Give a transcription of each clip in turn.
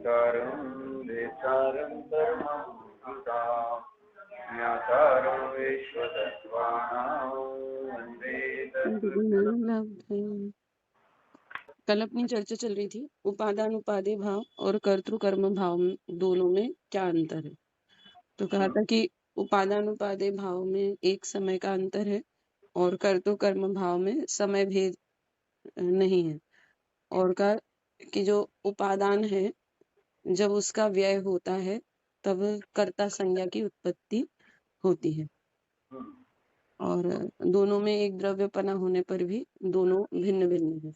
विकारं देशारं धर्मं कृता ज्ञातारं विश्वतत्त्वानां वन्दे तत्त्वज्ञानम्। कल अपनी चर्चा चल रही थी उपादान उपादेय भाव और कर्तृ कर्म भाव दोनों में क्या अंतर है। तो कहा था कि उपादान उपादेय भाव में एक समय का अंतर है और कर्तृ कर्म भाव में समय भेद नहीं है। और कहा कि जो उपादान है जब उसका व्यय होता है तब कर्ता संज्ञा की उत्पत्ति होती है और दोनों में एक द्रव्यपना होने पर भी दोनों भिन्न भिन्न है,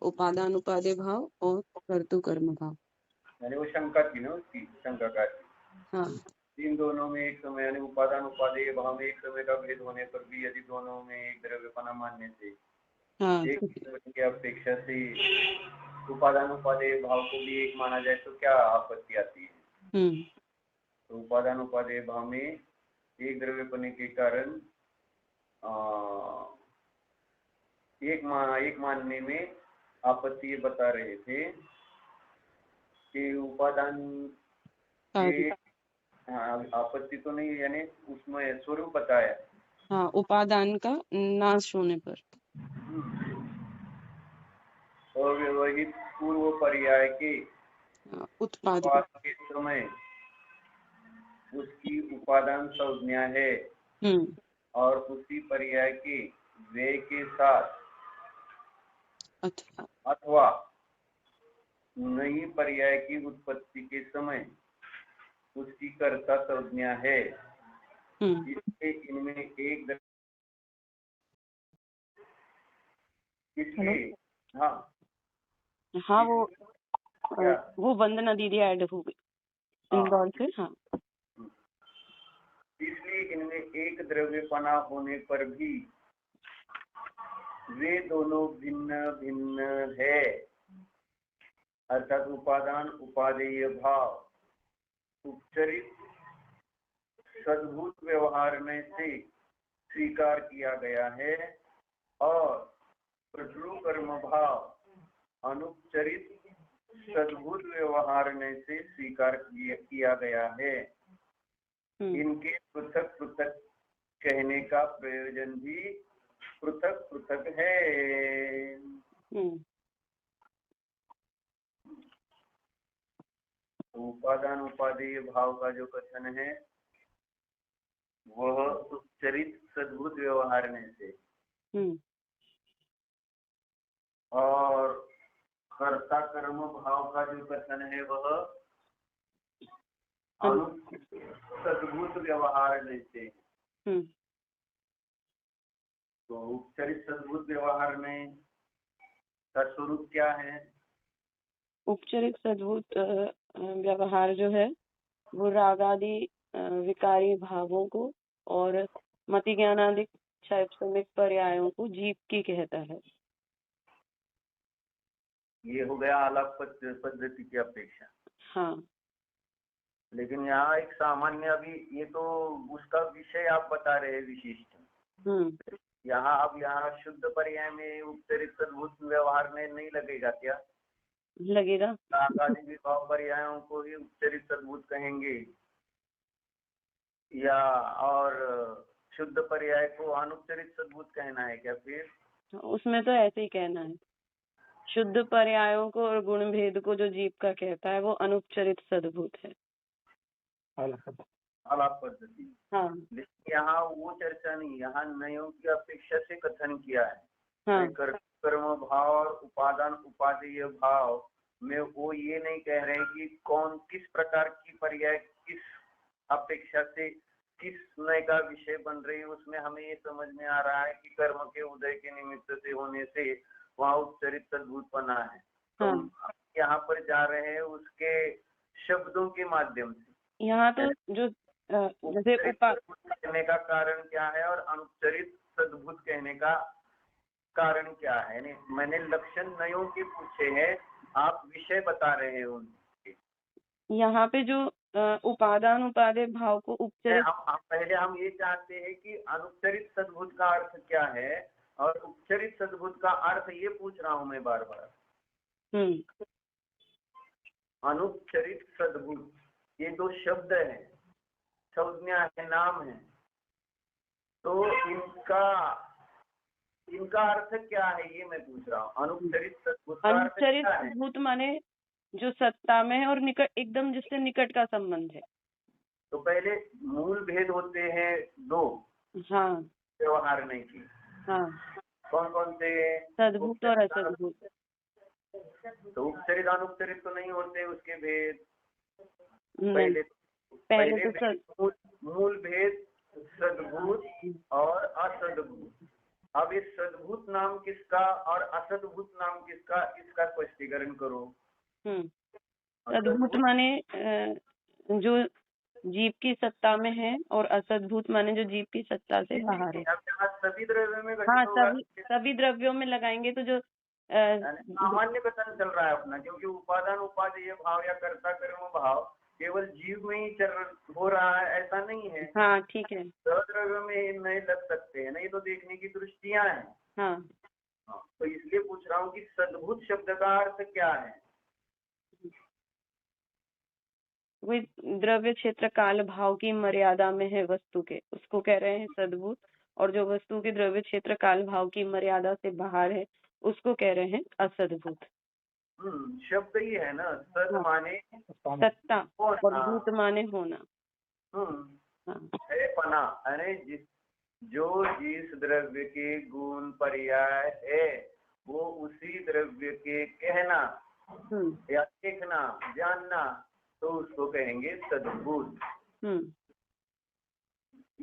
उपादान उपादेय भाव और कर्तृ कर्म भाव। यानी वो शंका थी ना, उसकी शंका का हाँ, इन दोनों में एक समय यानी उपादान उपादेय भाव में एक समय का भेद होने पर भी यदि दोनों में एक द्रव्यपना मानने से हाँ, एक की अपेक्षा से उपादान उपादेय भाव को भी एक माना जाए तो क्या आपत्ति आती है। तो उपादान उपादेय भाव में एक द्रव्यपने के कारण एक मानने में आपत्ति ये बता रहे थे कि उपादान के आपत्ति तो नहीं, यानी उसमें स्वरूप बताया। हाँ, उपादान का नाश होने पर और वही पूर्व पर्याय के उत्पाद के समय उसकी उपादान संज्ञा है और उसी पर्याय के व्यय के साथ अथवा नई पर्याय की उत्पत्ति के समय उसकी कर्ता संज्ञा है। इसलिए इनमें एक इसलिए हाँ वो वंदना दीदी ऐड हो गई इंदौर से। हाँ, इसलिए इनमें एक द्रव्यपना होने पर भी वे दोनों भिन्न भिन्न है, अर्थात उपादान उपादेय भाव उपचरित सद्भूत व्यवहार में से स्वीकार किया गया है और कर्तृ कर्म भाव अनुपचरित सद्भूत व्यवहार में से स्वीकार किया गया है। इनके पृथक पृथक कहने का प्रयोजन भी पृथक पृथक है। उपादान उपादेय भाव का जो कथन है वह उपचरित सद्भूत व्यवहार में से और कर्ता कर्म भाव का जो कथन है वह सद्भूत व्यवहार में से। तो उपचरित सद्भूत व्यवहार में का स्वरूप क्या है? उपचरित सद्भूत व्यवहार जो है वो रागादि विकारी भावों को और मति ज्ञानादि शैक्षणिक पर्यायों को जीव की कहता है। ये हो गया आलाप पद्धति की अपेक्षा। हाँ, लेकिन यहाँ एक सामान्य, अभी ये तो उसका विषय आप बता रहे हैं विशिष्ट। यहाँ शुद्ध पर्याय में उपचरित सद्भूत व्यवहार में नहीं लगेगा क्या? लगेगा। आदि विभाव पर्यायों को ही उपचरित सद्भूत कहेंगे या और शुद्ध पर्याय को अनुपचरित सद्भूत कहना है क्या? फिर उसमें तो ऐसे ही कहना है, शुद्ध पर्यायों को और गुण भेद को जो जीव का कहता है वो अनुपचरित सद्भूत है, आलाप पद्धति। हाँ, लेकिन यहाँ वो चर्चा नहीं, यहाँ नयों की अपेक्षा से कथन किया है। कर्म भाव और उपादान उपादेय भाव में वो ये नहीं कह रहे कि कौन किस प्रकार की पर्याय किस अपेक्षा से किस नय का विषय बन रही है। उसमें हमें ये समझ में आ रहा है कि कर्म के उदय के निमित्त से होने से वहाँ उपचरित सद्भूतपना है। तो यहाँ पर जा रहे हैं उसके शब्दों के माध्यम से। यहाँ तो जो जैसे कहने का कारण क्या है और अनुपचरित सद्भूत कहने का कारण क्या है। मैंने लक्षण नयों के पूछे हैं, आप विषय बता रहे हैं उनके। यहाँ पे जो उपादान उपादेय भाव को उपचरित, पहले हम ये चाहते हैं कि अनुपचरित सद्भूत का अर्थ क्या है और उपचरित सद्भूत का अर्थ ये पूछ रहा हूँ मैं बार बार। अनुपचरित सद्भूत, ये दो शब्द हैं, संज्ञा है, नाम है। तो इनका अर्थ क्या है ये मैं पूछ रहा हूँ। अनुपचरित सद्भूत का अर्थ क्या है? अनुपचरित भूत माने जो सत्ता में है और निकट, एकदम जिससे निकट का संबंध है। तो पहले मूल भेद होते हैं दो, हाँ व्यवहार नहीं की। हाँ, कौन कौन से? सद्भूत और असद्भूत। तो उपचरित अनुपचरित तो नहीं होते उसके भेद। नहीं, पहले तो मूल भेद सद्भूत और असद्भूत। अब इस सद्भूत नाम किसका और असद्भूत नाम किसका, इसका स्पष्टीकरण करो। सद्भूत माने जो जीव की सत्ता में है और असद्भूत माने जो जीव की सत्ता से बाहर है। सभी द्रव्यों में हाँ, सभी द्रव्यों में लगाएंगे तो जो सामान्य कथन चल रहा है अपना, क्योंकि उपादान उपादेय भाव या कर्ता कर्म भाव केवल जीव में ही हो रहा है ऐसा नहीं है। हाँ ठीक है, द्रव्य में नहीं लग सकते हैं, नहीं तो देखने की दृष्टियां हैं। हाँ तो इसलिए पूछ रहा हूँ कि सद्भूत शब्द का अर्थ क्या है? वही द्रव्य क्षेत्र काल भाव की मर्यादा में है वस्तु के, उसको कह रहे हैं सद्भूत। और जो वस्तु के द्रव्य क्षेत्र काल भाव की मर्यादा से बाहर है उसको कह रहे हैं असद्भूत। शब्द ही है ना, सद माने सत्ता और भूत माने होना। है पना, यानी जो जिस द्रव्य के गुण पर्याय है वो उसी द्रव्य के कहना या देखना जानना, तो उसको कहेंगे सद्भूत।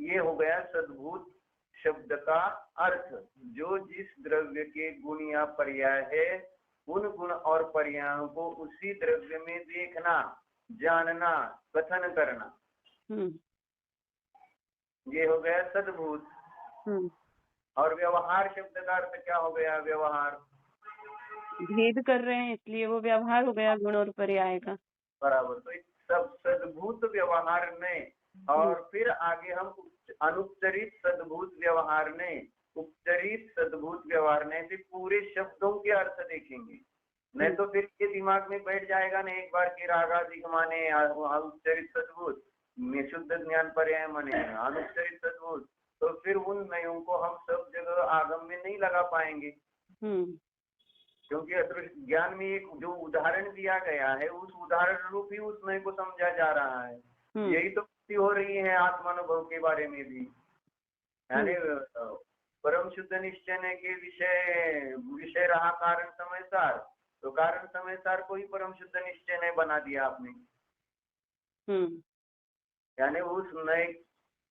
ये हो गया सद्भूत शब्द का अर्थ। जो जिस द्रव्य के गुण या पर्याय है उन गुण और पर्यायों को उसी द्रव्य में देखना जानना कथन करना, ये हो गया सद्भूत। और व्यवहार शब्द का अर्थ क्या हो गया? व्यवहार भेद कर रहे हैं इसलिए वो व्यवहार हो गया गुण और पर्याय का। बराबर। तो सब सद्भूत व्यवहार में, और फिर आगे हम अनुपचरित सद्भूत व्यवहार ने, उपचरित सद्भूत व्यवहार ने, फिर पूरे शब्दों के अर्थ देखेंगे। नहीं तो फिर ये दिमाग में बैठ जाएगा ना एक बार कि रागाधिक माने उपचरित सद्भूत, शुद्ध ज्ञान पर्याय माने अनुपचरित सद्भूत, तो फिर उन नयों को हम सब जगह आगम में नहीं लगा पाएंगे। क्योंकि अदृश्य ज्ञान में एक जो उदाहरण दिया गया है उस उदाहरण रूप ही उस नय को समझा जा रहा है। यही तो हो रही है आत्मानुभव के बारे में भी, यानी परम शुद्ध निश्चय के विषय रहा कारण समय सार, तो कारण समय सार को ही परम शुद्ध निश्चय ने बना दिया आपने। यानी उस नए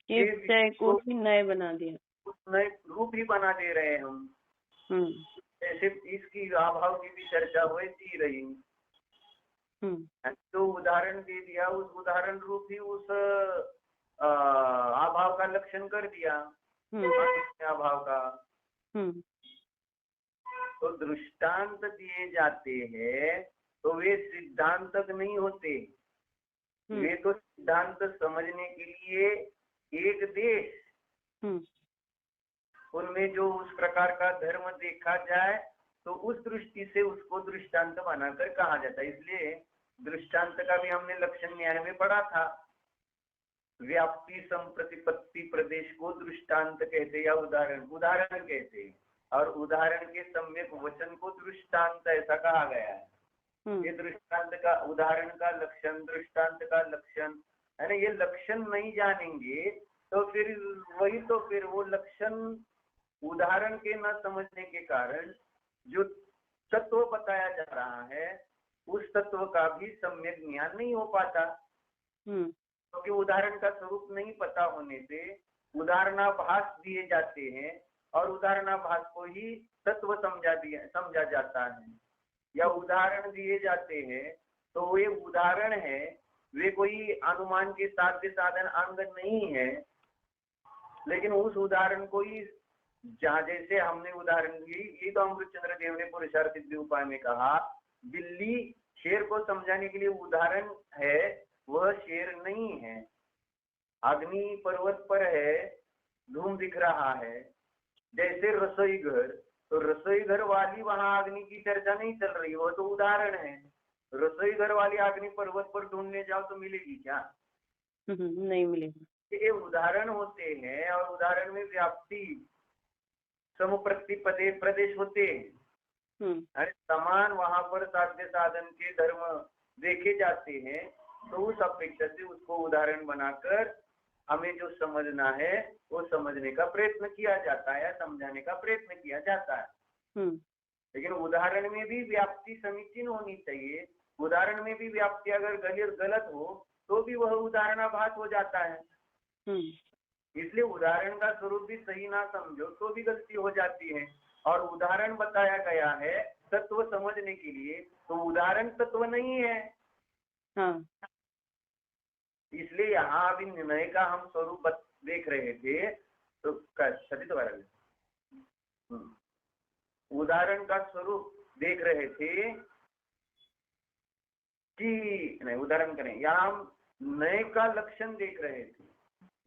के विषय को ही नए बना दिया, उस नए रूप ही बना दे रहे हैं हम। ऐसे इसकी अभाव की भी चर्चा वैसी रही। तो उदाहरण दे दिया, उस उदाहरण रूप ही उस अभाव का लक्षण कर दिया, अभाव का। तो दृष्टांत दिए जाते हैं तो वे सिद्धांतक नहीं होते, वे तो सिद्धांत समझने के लिए एक देश, उनमें जो उस प्रकार का धर्म देखा जाए तो उस दृष्टि से उसको दृष्टांत बनाकर कहा जाता है। इसलिए दृष्टांत का भी हमने लक्षण न्याय में पढ़ा था। व्याप्ति संप्रतिपत्ति प्रदेश को दृष्टांत कहते या उदाहरण कहते, और उदाहरण के सम्यक वचन को दृष्टांत ऐसा कहा गया है। ये दृष्टांत का उदाहरण का लक्षण, दृष्टांत का लक्षण है ना। ये लक्षण नहीं जानेंगे तो फिर वही तो फिर वो लक्षण उदाहरण के न समझने के कारण जो तत्व बताया जा रहा है उस तत्व का भी सम्यक ज्ञान नहीं हो पाता, क्योंकि उदाहरण का स्वरूप नहीं पता होने से उदाहरणाभास दिए जाते हैं और उदाहरणाभास को ही तत्व समझा जाता है। या उदाहरण दिए जाते हैं तो वे उदाहरण है, वे कोई अनुमान के साध्य साधन अंग नहीं है, लेकिन उस उदाहरण को ही जहाँ जैसे हमने उदाहरण दी, ये तो अमृतचंद्र देव ने पुरुषार्थ सिद्धि उपाय में कहा, बिल्ली शेर को समझाने के लिए उदाहरण है, वह शेर नहीं है। अग्नि पर्वत पर है, धूम दिख रहा है, जैसे रसोई घर, तो रसोई घर वाली वहां अग्नि की चर्चा नहीं चल रही, वो तो उदाहरण है। रसोई घर वाली अग्नि पर्वत पर ढूंढने जाओ तो मिलेगी क्या? नहीं मिलेगी। ये उदाहरण होते हैं और उदाहरण में व्याप्ति समुप्रतिपदे प्रदेश होते हैं। अरे समान वहां पर साध्य साधन के धर्म देखे जाते हैं, तो उस अपेक्षा से उसको उदाहरण बनाकर हमें जो समझना है वो समझने का प्रयत्न किया जाता है या समझाने का प्रयत्न किया जाता है। लेकिन उदाहरण में भी व्याप्ति समीचीन होनी चाहिए। उदाहरण में भी व्याप्ति अगर गलत हो तो भी वह उदाहरणाभास हो जाता है। इसलिए उदाहरण का स्वरूप भी सही ना समझो तो भी गलती हो जाती है। और उदाहरण बताया गया है तत्व समझने के लिए, तो उदाहरण तत्व नहीं है। इसलिए यहाँ अभी निर्णय का हम स्वरूप देख रहे थे, तो उदाहरण का स्वरूप देख रहे थे कि नहीं, उदाहरण करें, यहाँ हम नए का लक्षण देख रहे थे।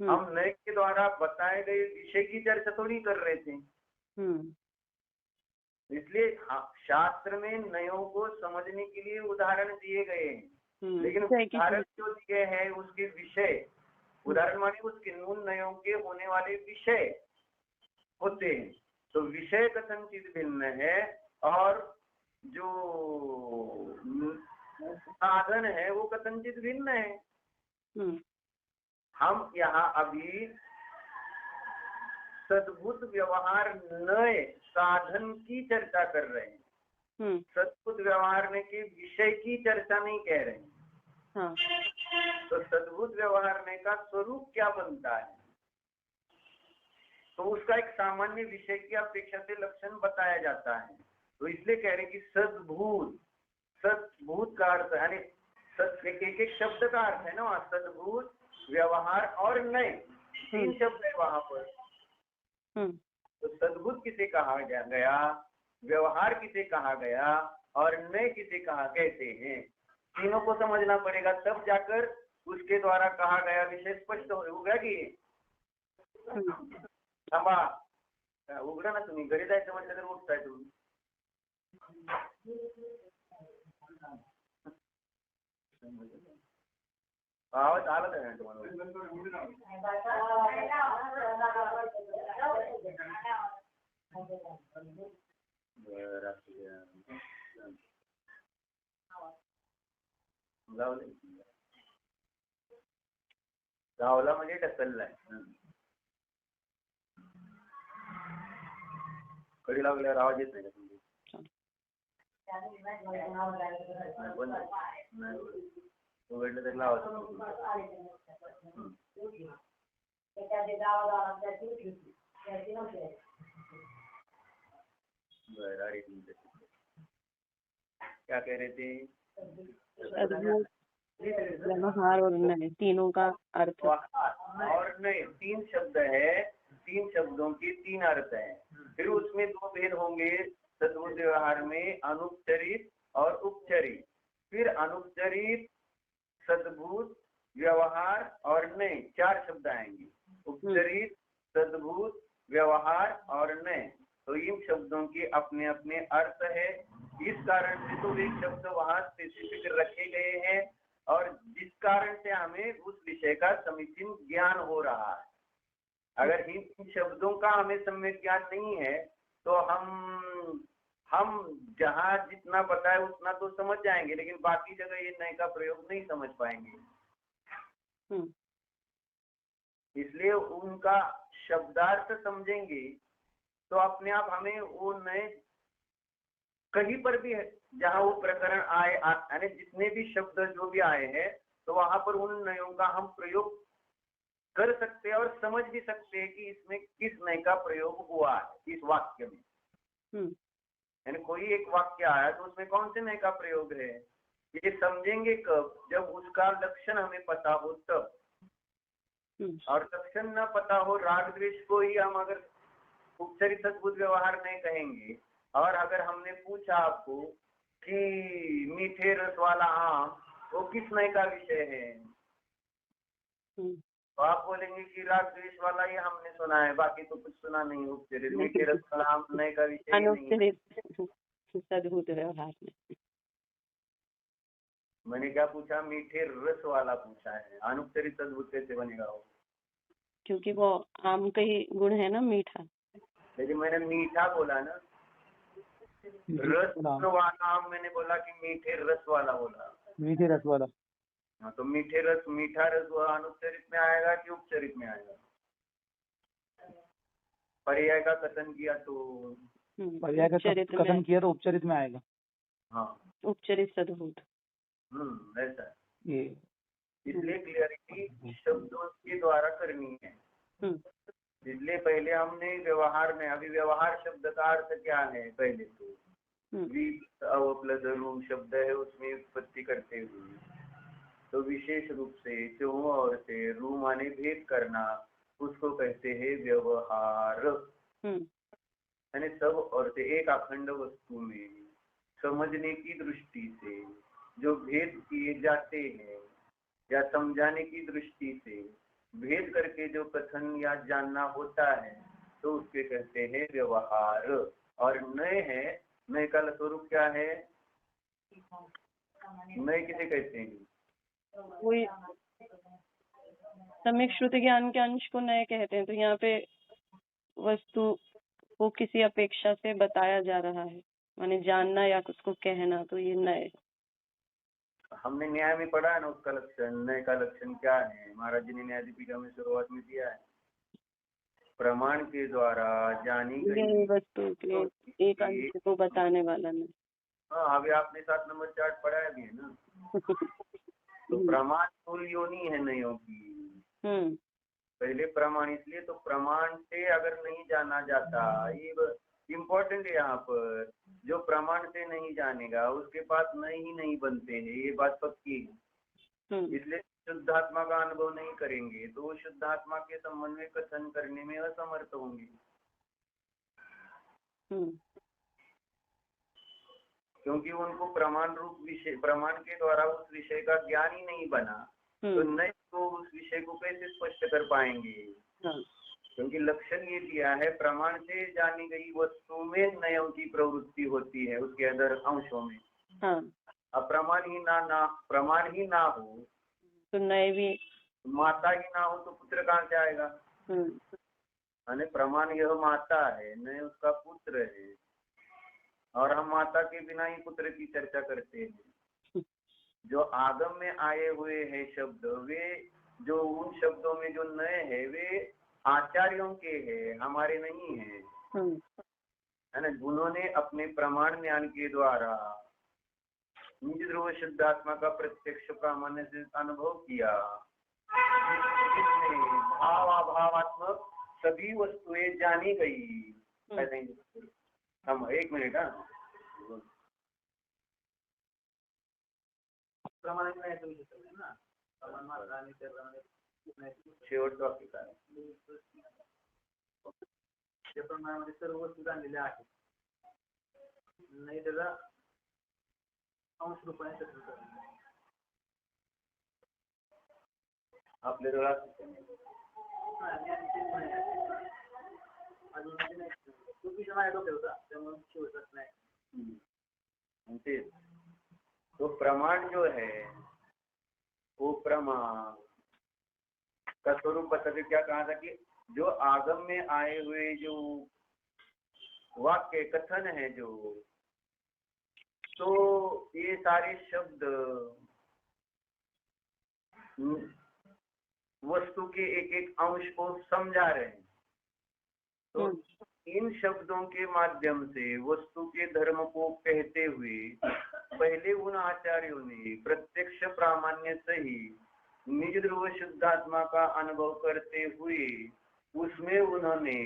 हम नए के द्वारा बताए गए विषय की चर्चा थोड़ी कर रहे थे। इसलिए शास्त्र में नयों को समझने के लिए उदाहरण दिए गए हैं, लेकिन उदाहरण जो दिए हैं उसके विषय, उदाहरण माने उसके उन नयों के होने वाले विषय होते हैं। तो विषय कथनचित भिन्न है और जो साधन है वो कथनचित भिन्न है। हम यहाँ अभी सद्भुत व्यवहार नए साधन की चर्चा कर रहे हैं। सद्भुत व्यवहार के विषय की चर्चा नहीं कह रहे हैं। तो सद्भुत व्यवहार का स्वरूप क्या बनता है, तो उसका एक सामान्य विषय की अपेक्षा से लक्षण बताया जाता है। तो इसलिए कह रहे हैं कि सद्भूत, सद्भूत का अर्थ यानी एक एक शब्द का अर्थ है ना वहाँ, सद्भूत, व्यवहार और नए, तीन शब्द है वहां पर। तो सद्भुत किसे कहा गया, व्यवहार किसे कहा गया और नए किसे कहा कहते हैं, तीनों को समझना पड़ेगा, तब जाकर उसके द्वारा कहा गया विषय स्पष्ट होगा। की थांबा, उघडा ना तुम्ही, घरी जायचं म्हटलं तर उठताय तुम्ही। आवाज आला नाही तुम्हाला? गावला म्हणजे ढकललाय, कडी लावल्यावर आवाज येत नाही का तुम्ही? उघडलं तरी लावायचं क्या कह रहे थे? व्यवहार और नए, तीनों का अर्थ और नए, तीन शब्द है, तीन शब्दों के तीन अर्थ है। फिर उसमें दो भेद होंगे सद्भुत व्यवहार में, अनुपचरित और उपचरित। फिर अनुपचरित, सद्भुत, व्यवहार और नए, चार शब्द आएंगे। उपचरित, सद्भुत, व्यवहार और नए, तो इन शब्दों के अपने अपने अर्थ है। इस कारण से तो एक शब्द वहां स्पेसिफिक रखे गए हैं और जिस कारण से हमें उस विषय का समीचीन ज्ञान हो रहा है। अगर इन शब्दों का हमें सम्यक ज्ञान नहीं है तो हम जहाँ जितना पता है उतना तो समझ जाएंगे, लेकिन बाकी जगह ये नए का प्रयोग नहीं समझ पाएंगे। इसलिए उनका शब्दार्थ समझेंगे तो अपने आप हमें वो नए कहीं पर भी है जहाँ वो प्रकरण आए, यानी जितने भी शब्द जो भी आए हैं, तो वहां पर उन नयों का हम प्रयोग कर सकते हैं और समझ भी सकते हैं कि इसमें किस नए का प्रयोग हुआ है इस वाक्य में। यानी कोई एक वाक्य आया तो उसमें कौन से नए का प्रयोग है, ये समझेंगे कब, जब उसका लक्षण हमें पता हो तब। और लक्षण न पता हो, राग द्वेष को ही हम अगर उपचरित सद्भुत व्यवहार नहीं कहेंगे, और अगर हमने पूछा आपको कि मीठे रस वाला आम वो किस नए का विषय है, तो आप बोलेंगे कि राग द्वेष वाला ये हमने सुना है, बाकी तो कुछ सुना नहीं। उपचरित मीठे रस वाला आम नए का विषय नहीं है। सद्भुत व्यवहार में मैंने क्या पूछा? मीठे रस वाला पूछा है। अनुपचरित सद्बुद्ध कैसे बनेगा वो? क्योंकि वो आम का ही गुण है ना, मीठा। लेकिन मैंने मीठा बोला ना, रस वाला आम मैंने बोला कि मीठे रस वाला बोला? मीठे रस वाला। हाँ, तो मीठे रस, मीठा रस वो अनुपचरित में आएगा कि उपचरित में आएगा? पर्याय का कथन किया तो पर्याय का कथन किया तो उपचरित में आएगा। हाँ, उपचरित सद्बुद्ध। ऐसा है। ये इसलिए क्लियरिटी शब्दों के द्वारा करनी है। इसलिए पहले हमने व्यवहार में, अभी व्यवहार शब्द का अर्थ क्या है? पहले तो प्लस रू शब्द है, उसमें उत्पत्ति करते हुए तो विशेष रूप से जो और से रू माने भेद करना, उसको कहते हैं व्यवहार। यानी सब और से एक अखंड वस्तु में समझने की दृष्टि से जो भेद किए जाते हैं या समझाने की दृष्टि से भेद करके जो कथन या जानना होता है तो उसके कहते हैं व्यवहार। और नए है, नए का स्वरूप क्या है? नए किसे कहते हैं? वही सम्यक श्रुति ज्ञान के अंश को नए कहते हैं। तो यहाँ पे वस्तु को किसी अपेक्षा से बताया जा रहा है, माने जानना या उसको कहना, तो ये नए। हमने न्याय में पढ़ा है ना उसका लक्षण, नए का लक्षण क्या है? महाराज जी ने न्याय दीपिका में शुरुआत में दिया है, प्रमाण के द्वारा जानी गई वस्तु के एक अंश को बताने वाला नहीं। हाँ, अभी आपने 7 नंबर चार्ट पढ़ाया भी है ना। तो प्रमाण मूल योनि है नयों की। पहले प्रमाण, इसलिए तो प्रमाण से अगर नहीं जाना जाता, ये इम्पोर्टेंट है यहाँ पर, जो प्रमाण से नहीं जानेगा उसके पास नए ही नहीं बनते हैं, ये बात पक्की है। इसलिए शुद्धात्मा का अनुभव नहीं करेंगे तो वो शुद्धात्मा के संबंध में कथन करने में असमर्थ होंगे। क्योंकि उनको प्रमाण रूप विषय, प्रमाण के द्वारा उस विषय का ज्ञान ही नहीं बना, तो नए तो उस विषय को कैसे स्पष्ट कर पाएंगे? क्योंकि लक्षण ये दिया है, प्रमाण से जानी गई वस्तु में नयों की प्रवृत्ति होती है, उसके अंदर अंशों में। अब प्रमाण ही ना हो तो नए भी, माता ही ना हो तो पुत्र कहाँ से आएगा? यानी प्रमाण यह माता है, नए उसका पुत्र है, और हम माता के बिना ही पुत्र की चर्चा करते हैं। जो आगम में आए हुए हैं शब्द, वे जो उन शब्दों में जो नए हैं वे आचार्यों के हैं, हमारे नहीं है। है ना? उन्होंने अपने प्रमाण ज्ञान के द्वारा निज ध्रुव शुद्धात्मा का प्रत्यक्ष प्रामाण्य से अनुभव किया। भाव अभावात्मक सभी वस्तुएं जानी गई। हम 1 मिनट शेवटचं वाक्य काय? त्या प्रमाणामध्ये सर्व वस्तू जाणलेल्या आहेत, नाही त्याचा अंश रूपाने चित्रण करणे आपल्या जवळ तो प्रमाण जो है वो प्रमाण का स्वरूप बताते क्या कहा था कि जो आगम में आए हुए जो वाक्य कथन है जो, तो ये सारे शब्द वस्तु के एक एक अंश को समझा रहे हैं। तो इन शब्दों के माध्यम से वस्तु के धर्म को कहते हुए पहले उन आचार्यों ने प्रत्यक्ष प्रामाण्य सही निज ध्रुव शुद्धात्मा का अनुभव करते हुए उसमें उन्होंने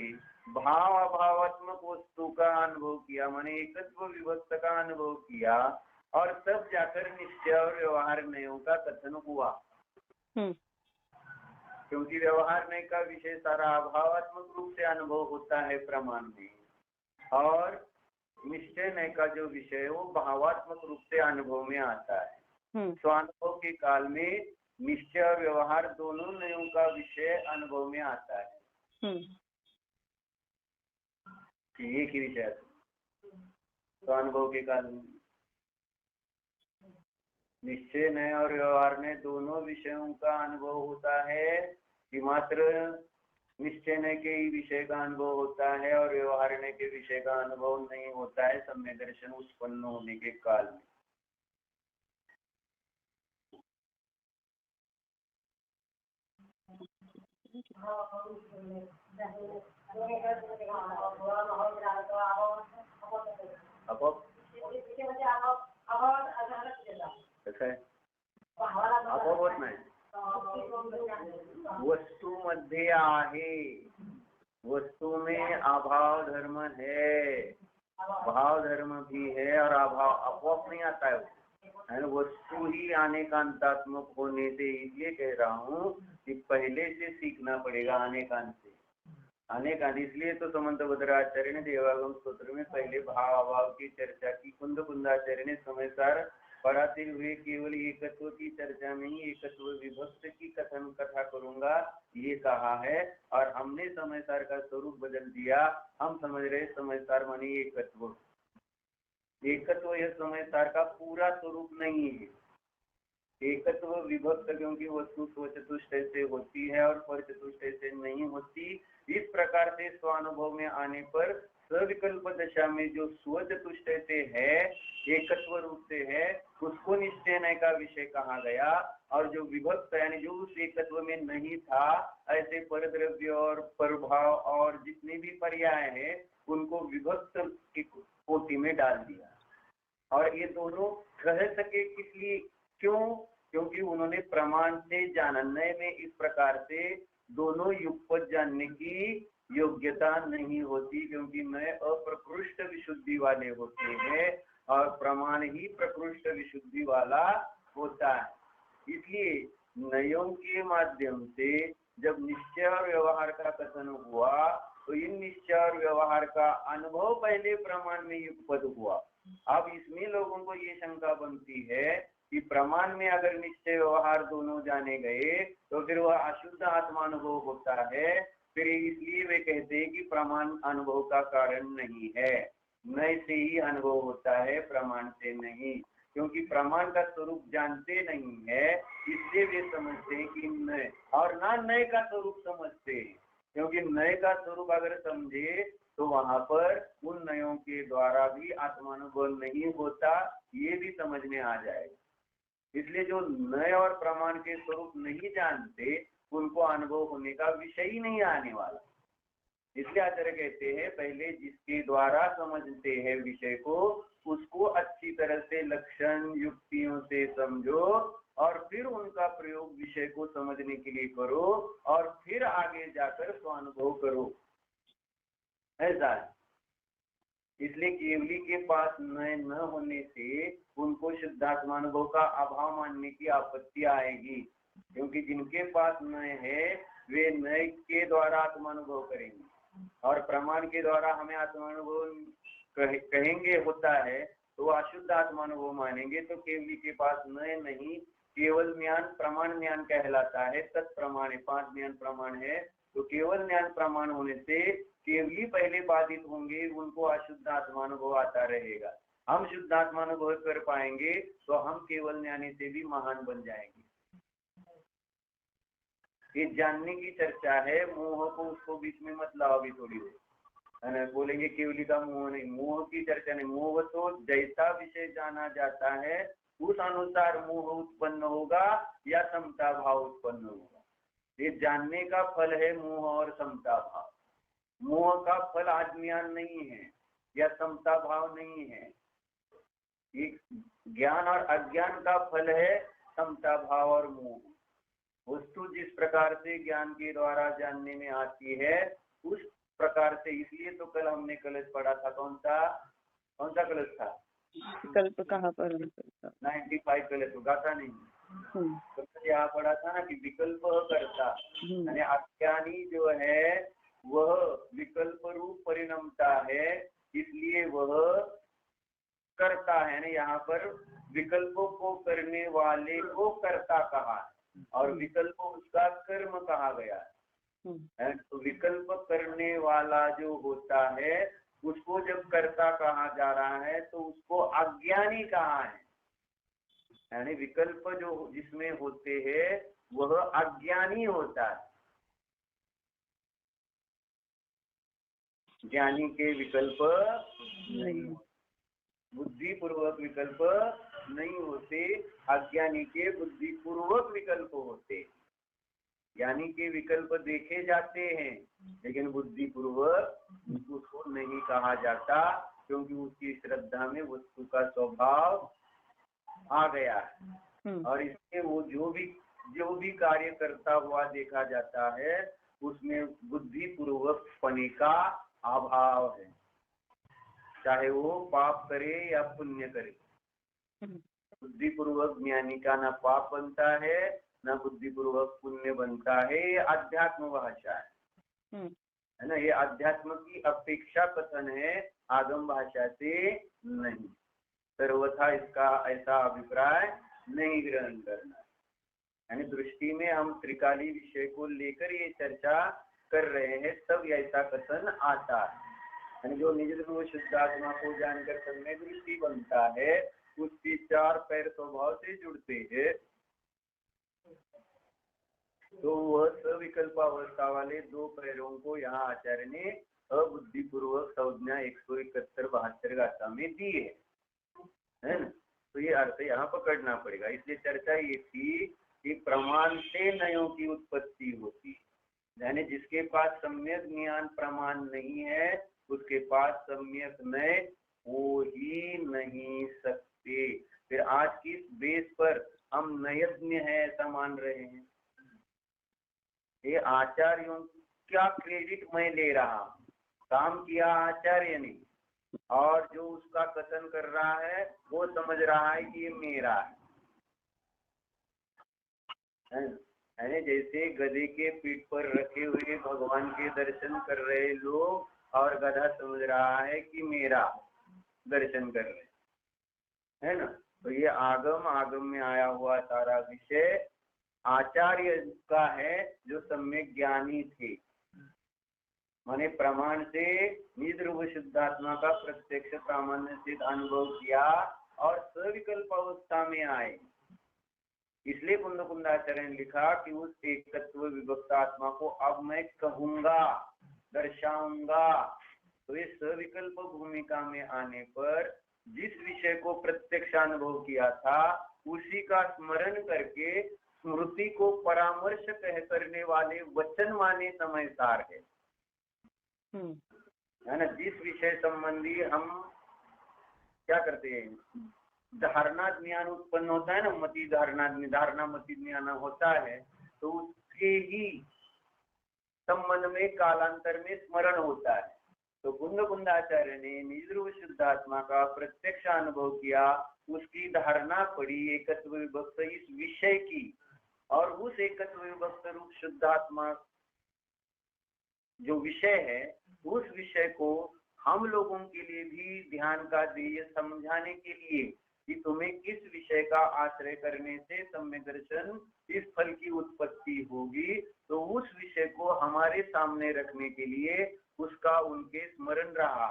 भाव अभावात्मक वस्तु का अनुभव किया, माने एकत्व विभक्त का अनुभव किया, और तब जाकर निश्चय और व्यवहार नयों का कथन हुआ। क्योंकि व्यवहार नय का विषय सारा अभावात्मक रूप से अनुभव होता है प्रमाण में, और निश्चय नय का जो विषय है वो भावात्मक रूप से अनुभव में आता है। स्वानुभव के काल में निश्चय और व्यवहार दोनों नयों का विषय अनुभव में आता है। एक ही विषय स्वानुभव के काल में निश्चय नय और व्यवहार में दोनों विषयों का अनुभव होता है कि मात्र निश्चय नय के ही विषय का अनुभव होता है और व्यवहार नय के विषय का अनुभव नहीं होता है सम्यक दर्शन उत्पन्न होने के काल में? अपोहत नाही, वस्तु मध्ये आहे, वस्तु में अभाव धर्म है, भाव धर्म भी है और अभाव अपोप नहीं आता है वस्तु ही अनेकांतात्मक होने से। इसलिए कह रहा हूँ कि पहले से सीखना पड़ेगा अनेकांत से। अनेकांत इसलिए तो समंत भद्राचार्य ने देवागम सूत्र में पहले भाव अभाव की चर्चा की। कुंद कुंदाचार्य ने समय सार पढ़ाते हुए केवल एकत्व की चर्चा में ही एकत्व विभक्त की कथा करूंगा ये कहा है, और हमने समय सार का स्वरूप बदल दिया। हम समझ रहे समय सार मानी एकत्व। एकत्व यह समय सार का पूरा स्वरूप नहीं है। एकत्व विभक्त क्योंकि वस्तु स्वचतुष्टय से होती है और परचतुष्टय से नहीं होती। इस प्रकार से स्वानुभव में आने पर सविकल्प दशा में जो स्वचतुष्टय से है, एकत्व रूप से है, उसको निश्चय नय का विषय कहा गया। और जो विभक्त यानी जो उस एकत्व में नहीं था, ऐसे परद्रव्य और परभाव और जितने भी पर्याय हैं उनको विभक्त की कोटि में डाल दिया। और ये दोनों कह सके किस लिए? क्यों? क्योंकि उन्होंने प्रमाण से जाना। नए में इस प्रकार से दोनों युगपद जानने की योग्यता नहीं होती, क्योंकि नए अप्रकृष्ट विशुद्धि वाले होते हैं और प्रमाण ही प्रकृष्ट विशुद्धि वाला होता है। इसलिए नयों के माध्यम से जब निश्चय और व्यवहार का कथन हुआ तो इन निश्चय और व्यवहार का अनुभव पहले प्रमाण में युगपद हुआ। अब इसमें लोगों को ये शंका बनती है कि प्रमाण में अगर निश्चय व्यवहार दोनों जाने गए तो फिर वह अशुद्ध आत्मानुभव होता है। फिर इसलिए वे कहते हैं कि प्रमाण अनुभव का कारण नहीं है, नय से ही अनुभव होता है, प्रमाण से नहीं। क्योंकि प्रमाण का स्वरूप जानते नहीं है, इसलिए वे समझते हैं कि नय, और ना नय का स्वरूप समझते हैं। क्योंकि नय का स्वरूप अगर समझे तो वहां पर उन नयों के द्वारा भी आत्मानुभव नहीं होता, ये भी समझ में आ जाएगा। इसलिए जो नय और प्रमाण के स्वरूप नहीं जानते उनको अनुभव होने का विषय ही नहीं आने वाला। इसलिए आचार्य कहते हैं पहले जिसके द्वारा समझते हैं विषय को उसको अच्छी तरह से लक्षण युक्तियों से समझो और फिर उनका प्रयोग विषय को समझने के लिए करो और फिर आगे जाकर स्वानुभव करो। ऐसा है। इसलिए केवली के पास नय न होने से उनको शुद्धात्मानुभव का अभाव मानने की आपत्ति आएगी, क्योंकि जिनके पास नय है वे नय के द्वारा आत्मानुभव करेंगे और प्रमाण के द्वारा हमें आत्मानुभव कहेंगे होता है तो अशुद्ध आत्मानुभव मानेंगे। तो केवली के पास नय नहीं, केवल ज्ञान प्रमाण ज्ञान कहलाता है। तत्प्रमाण 5 ज्ञान प्रमाण है, तो केवल ज्ञान प्रमाण होने से केवली पहले बाधित होंगे, उनको अशुद्ध आत्मानुभव आता रहेगा। हम शुद्ध आत्मानुभव कर पाएंगे तो हम केवल ज्ञानी से भी महान बन जाएंगे। ये जानने की चर्चा है, मोह को उसको बीच में मत लाओ अभी थोड़ी देर। बोलेंगे केवली का मोह नहीं, मोह की चर्चा नहीं। मोह तो जैसा विषय जाना जाता है उस अनुसार मोह उत्पन्न होगा या समता भाव उत्पन्न होगा। ये जानने का फल है मोह और समता भाव। मोह का फल अज्ञान नहीं है या समता भाव नहीं है। ज्ञान और अज्ञान का फल है समता भाव और मोह। वस्तु जिस प्रकार से ज्ञान के द्वारा जानने में आती है उस प्रकार से। इसलिए तो कल हमने कलश पढ़ा था, कौन सा कलश था? विकल्प कहाँ पर 95 कलश गाता नहीं। तो यहाँ पढ़ा था ना कि विकल्प करता यानी अज्ञानी जो है वह विकल्प रूप परिणमता है, इसलिए वह करता है ना। यहाँ पर विकल्पों को करने वाले को कर्ता कहा है और विकल्प उसका कर्म कहा गया है। तो विकल्प करने वाला जो होता है उसको जब कर्ता कहा जा रहा है तो उसको अज्ञानी कहा है। यानी विकल्प जो जिसमें होते हैं वह अज्ञानी होता है, ज्ञानी के विकल्प नहीं, बुद्धि पूर्वक विकल्प नहीं होते, अज्ञानी के बुद्धि पूर्वक विकल्प होते। ज्ञानी के विकल्प देखे जाते हैं लेकिन बुद्धि पूर्वक उसको नहीं कहा जाता, क्योंकि उसकी श्रद्धा में वस्तु का स्वभाव आ गया है और इससे वो जो भी कार्य करता हुआ देखा जाता है उसमें बुद्धि पूर्वक पने का अभाव है, चाहे वो पाप करे या पुण्य करे। बुद्धि पूर्वक ज्ञानी का ना पाप बनता है ना बुद्धि पूर्वक पुण्य बनता है। ये अध्यात्म भाषा है ना, ये अध्यात्म की अपेक्षा कथन है, आगम भाषा से नहीं। सर्वथा इसका ऐसा अभिप्राय नहीं ग्रहण करना। यानी दृष्टि में हम त्रिकाली विषय को लेकर ये चर्चा कर रहे हैं, तब ऐसा कथन आता है। यानी जो निज ध्रुव शुद्धात्मा को जानकर सम्यक दृष्टि बनता है उसके चार पैर स्वभाव से जुड़ते हैं, तो वह सविकल्प अवस्था वाले दो पैरों को यहाँ आचार्य ने अबुद्धि पूर्वक संज्ञा 171-72 गाथा में दी है ना। तो ये अर्थ यहाँ पकड़ना पड़ेगा। इसलिए चर्चा ये थी कि प्रमाण से नयों की उत्पत्ति होती है, यानी जिसके पास सम्यक ज्ञान प्रमाण नहीं है उसके पास सम्यक नय हो ही नहीं सकते। फिर आज की बेस पर हम नयज्ञ है ऐसा मान रहे हैं। ये आचार्यों क्या क्रेडिट मैं ले रहा हूं, काम किया आचार्य ने और जो उसका कथन कर रहा है वो समझ रहा है कि ये मेरा है। यानी जैसे गधे के पीठ पर रखे हुए भगवान के दर्शन कर रहे लोग और गधा समझ रहा है कि मेरा दर्शन कर रहे है ना। तो ये आगम में आया हुआ सारा विषय आचार्य का है जो सम्यक ज्ञानी थे, माने प्रमाण से निध्रुव शुद्धात्मा का प्रत्यक्ष प्रामाण्य सिद्ध अनुभव किया और सविकल्प अवस्था में आए। इसलिए कुंदाचार्य ने लिखा कि उस एकत्व विभक्त आत्मा को अब मैं कहूंगा, दर्शाऊंगा। तो ये सविकल्प भूमिका में आने पर जिस विषय को प्रत्यक्ष अनुभव किया था उसी का स्मरण करके स्मृति को परामर्श कह करने वाले वचन माने समय सार है ना। जिस विषय संबंधी हम क्या करते हैं, धारणा ज्ञान उत्पन्न होता है ना, मति धारणा मति ज्ञान होता है, तो उसके ही संबंध में कालांतर में स्मरण होता है। तो कुंदाचार्य ने निध्रुव शुद्धात्मा का प्रत्यक्ष अनुभव किया, उसकी धारणा पड़ी एकत्व विभक्त इस विषय की, और उस एकत्व विभक्त रूप शुद्धात्मा जो विषय है उस विषय को हम लोगों के लिए भी ध्यान का ध्येय समझाने के लिए कि तुम्हें किस विषय का आश्रय करने से सम्यक दर्शन इस फल की उत्पत्ति होगी, तो उस विषय को हमारे सामने रखने के लिए उसका उनके स्मरण रहा।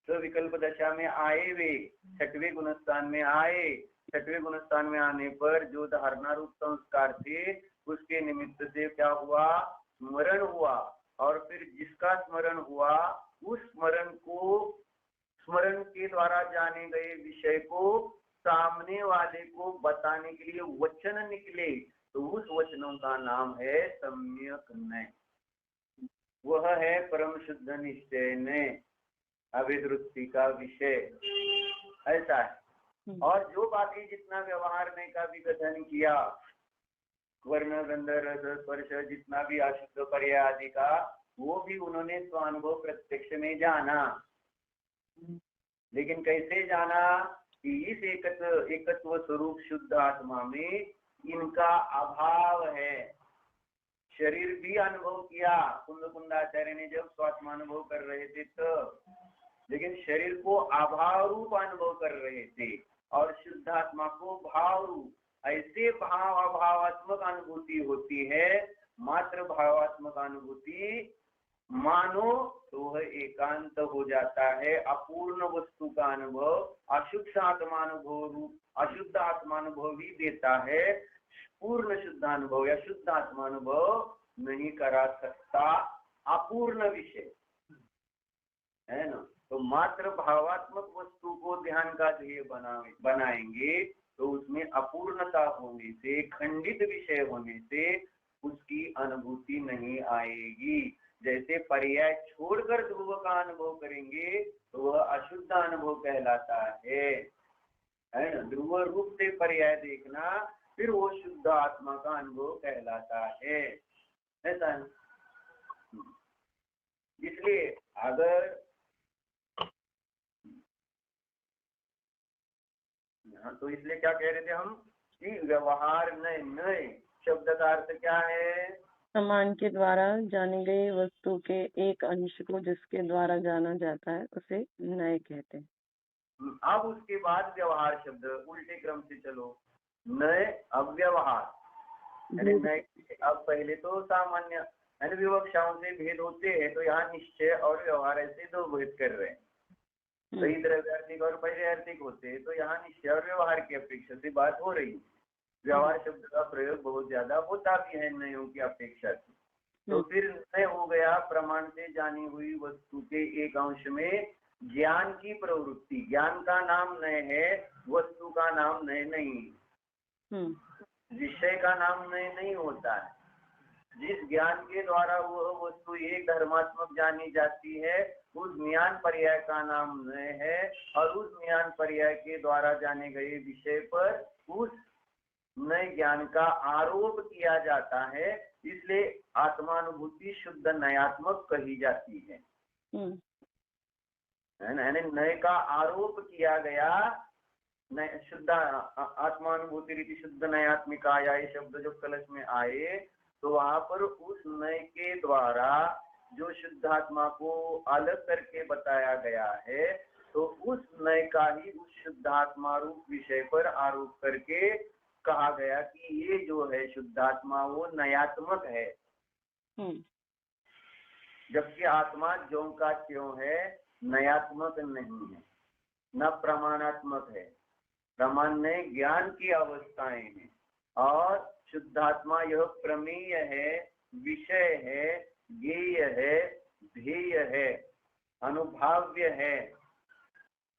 तो विकल्प दशा में आए वे छठवें गुणस्थान में आए, छठवें गुणस्थान में आने पर जो धारणा रूप संस्कार थे उसके निमित्त से क्या हुआ, स्मरण हुआ, और फिर जिसका स्मरण हुआ उस स्मरण के द्वारा जाने गए विषय को सामने वाले को बताने के लिए वचन निकले, तो उस वचनों का नाम है सम्यक नय। वह है परम शुद्ध निश्चय ने अभिवृत्ति का विषय, ऐसा है। और जो बाकी जितना व्यवहार में का भी कथन किया, वर्ण गंध रस स्पर्श जितना भी अशुद्ध पर्याय आदि का, वो भी उन्होंने स्वानुभव प्रत्यक्ष में जाना। लेकिन कैसे जाना कि इस एकत्व स्वरूप शुद्ध आत्मा में इनका अभाव है। शरीर भी अनुभव किया कुंदाचार्य ने जब स्वात्मानुभव कर रहे थे तो, लेकिन शरीर को अभाव रूप अनुभव कर रहे थे और शुद्धात्मा को भाव रूप। ऐसे भाव अभावात्मक अनुभूति होती है, मात्र भावात्मक अनुभूति मानो तो वह एकांत हो जाता है, अपूर्ण वस्तु का अनुभव, अशुद्ध आत्मानुभव रूप अशुद्ध आत्मानुभव भी देता है, पूर्ण शुद्धानुभव या शुद्ध आत्मानुभव नहीं करा सकता अपूर्ण विषय, है ना। तो मात्र भावात्मक वस्तु को ध्यान का ध्येय बनाएंगे तो उसमें अपूर्णता होने से, खंडित विषय होने से उसकी अनुभूति नहीं आएगी। जैसे पर्याय छोड़कर ध्रुव का अनुभव करेंगे तो वह अशुद्ध अनुभव कहलाता है ना। ध्रुव रूप से पर्याय देखना फिर वो शुद्ध आत्मा का अनुभव कहलाता है, ऐसा है। इसलिए अगर तो इसलिए क्या कह रहे थे हम कि व्यवहार नए नए शब्द का अर्थ क्या है? समान के द्वारा जानी गई वस्तु के एक अंश को जिसके द्वारा जाना जाता है उसे नए कहते हैं। अब उसके बाद व्यवहार शब्द उल्टे क्रम से चलो, नए अव्यवहार, नए। अब पहले तो सामान्य विवक्षाओं से भेद होते हैं, तो यहाँ निश्चय और व्यवहार ऐसे दो भेद कर रहे हैं। सही द्रव्यार्थिक और पर्यायार्थिक होते हैं, तो यहाँ निश्चय और व्यवहार की अपेक्षा से बात हो रही है। व्यवहार शब्द का प्रयोग बहुत ज्यादा होता भी है नयों की अपेक्षा से। तो फिर नय हो गया प्रमाण से जानी हुई वस्तु के एक अंश में ज्ञान की प्रवृत्ति। ज्ञान का नाम नय है, वस्तु का नाम नय नहीं, विषय का नाम नय नहीं होता है। जिस ज्ञान के द्वारा वह वस्तु एक धर्मात्मक जानी जाती है उस ज्ञान पर्याय का नाम नय है, और उस ज्ञान पर्याय के द्वारा जाने गए विषय पर उस नए ज्ञान का आरोप किया जाता है, इसलिए आत्मानुभूति शुद्ध नयात्मक कही जाती है ना। नए का आरोप किया गया, शुद्ध आत्मानुभूति रीति शुद्ध नयात्मिका या ये शब्द जो कलश में आए, तो वहां पर उस नए के द्वारा जो शुद्धात्मा को अलग करके बताया गया है, तो उस नए का ही उस शुद्धात्मा रूप विषय पर आरोप करके कहा गया कि ये जो है शुद्धात्मा वो नयात्मक है, जबकि आत्मा ज्यों का त्यों है, नयात्मक नहीं है, न प्रमाणात्मक है। प्रमाण ज्ञान की अवस्थाएं हैं, और शुद्धात्मा यह प्रमेय है, विषय है, ज्ञेय है, ध्येय है, अनुभाव्य है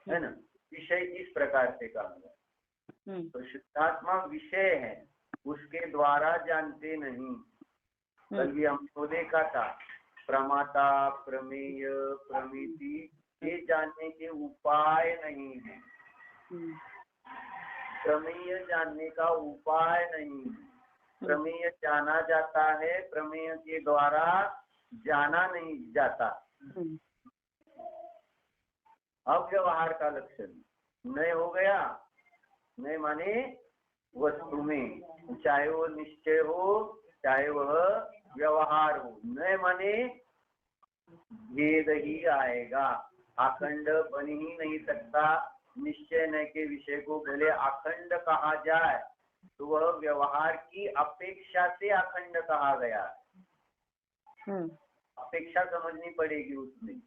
ना। विषय इस प्रकार से कहा गया। तो शुद्धात्मा विषय है, उसके द्वारा जानते नहीं। कल भी हमको देखा था, प्रमाता, प्रमेय, प्रमिति ये जानने के उपाय नहीं है। प्रमेय जानने का उपाय नहीं है। प्रमेय जाना जाता है, प्रमेय के द्वारा जाना नहीं जाता। अब व्यवहार का लक्षण नए हो गया। नए माने वस्तु में, चाहे वो निश्चय हो चाहे वह व्यवहार हो, नए माने भेद ही आएगा, अखंड बन ही नहीं सकता। निश्चय नए के विषय को भले अखंड कहा जाए तो वह व्यवहार की अपेक्षा से अखंड कहा गया। अपेक्षा समझनी पड़ेगी उसमें।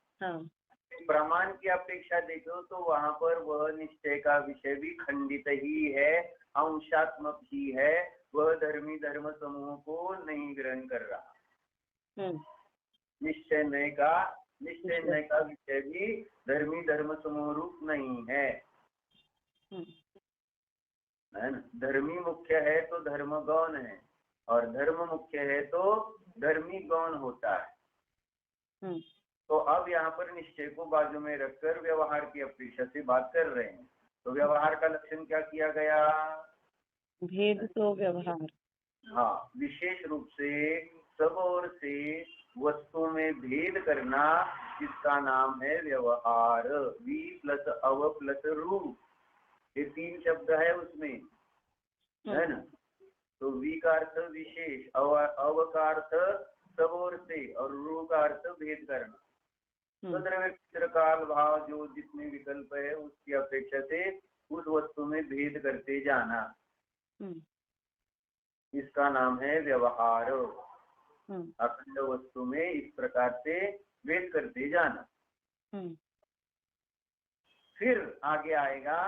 प्रमाण की अपेक्षा देखो तो वहां पर वह निश्चय का विषय भी खंडित ही है, अंशात्मक ही है, वह धर्मी धर्म समूह को नहीं ग्रहण कर रहा। निश्चय नय का विषय भी धर्मी धर्म समूह रूप नहीं है ना। धर्मी मुख्य है तो धर्म गौण है, और धर्म मुख्य है तो धर्मी गौण होता है। तो अब यहाँ पर निश्चय को बाजू में रखकर व्यवहार की अपेक्षा से बात कर रहे हैं। तो व्यवहार का लक्षण क्या किया गया? भेद तो व्यवहार, हाँ, विशेष रूप से सब ओर से वस्तु में भेद करना, इसका नाम है व्यवहार। वी प्लस अव प्लस रू, ये तीन शब्द है उसमें, है ना। तो वी का अर्थ विशेष, अव का अर्थ सब ओर से, और रू का अर्थ भेद करना। तो द्रव्य काल भाव जो जितने विकल्प है उसकी अपेक्षा से उस वस्तु में भेद करते जाना, इसका नाम है व्यवहार। अखंड वस्तु में इस प्रकार से भेद करते जाना। फिर आगे आएगा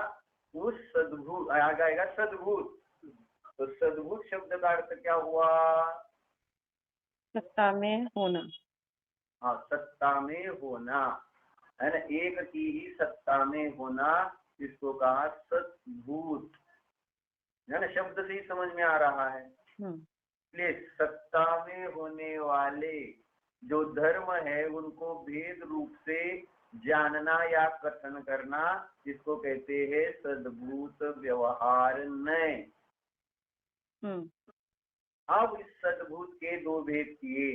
उस सद्भूत, आगे आएगा सद्भूत। तो सद्भूत शब्द का अर्थ क्या हुआ? सत्ता में होना। हाँ, सत्ता में होना है ना, एक की ही सत्ता में होना, इसको कहा सद्भूत है ना। शब्द से ही समझ में आ रहा है। इसलिए सत्ता में होने वाले जो धर्म है उनको भेद रूप से जानना या कथन करना, इसको कहते हैं सद्भूत व्यवहार नय। अब इस सद्भूत के दो भेद किए,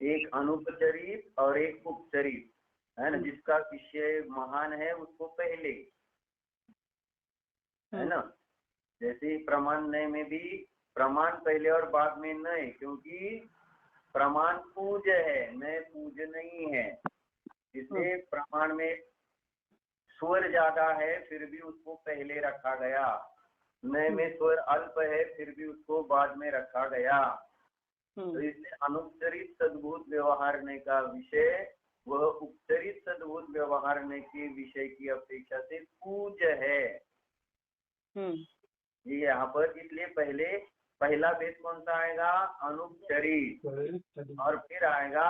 एक अनुपचरित और एक उपचरित है ना। जिसका विषय महान है उसको पहले है ना। जैसे प्रमाण नय में भी प्रमाण पहले और बाद में नय, क्योंकि प्रमाण पूज्य है, नय पूज्य नहीं है। इसलिए प्रमाण में स्वर ज्यादा है फिर भी उसको पहले रखा गया, नय में स्वर अल्प है फिर भी उसको बाद में रखा गया। तो इसलिए अनुपचरित सद्भूत व्यवहारने का विषय वह उपचरित सद्भूत व्यवहारने के विषय की अपेक्षा से पूज्य है। ये यहाँ पर इसलिए पहला भेद कौन सा आएगा? अनुपचरित, और फिर आएगा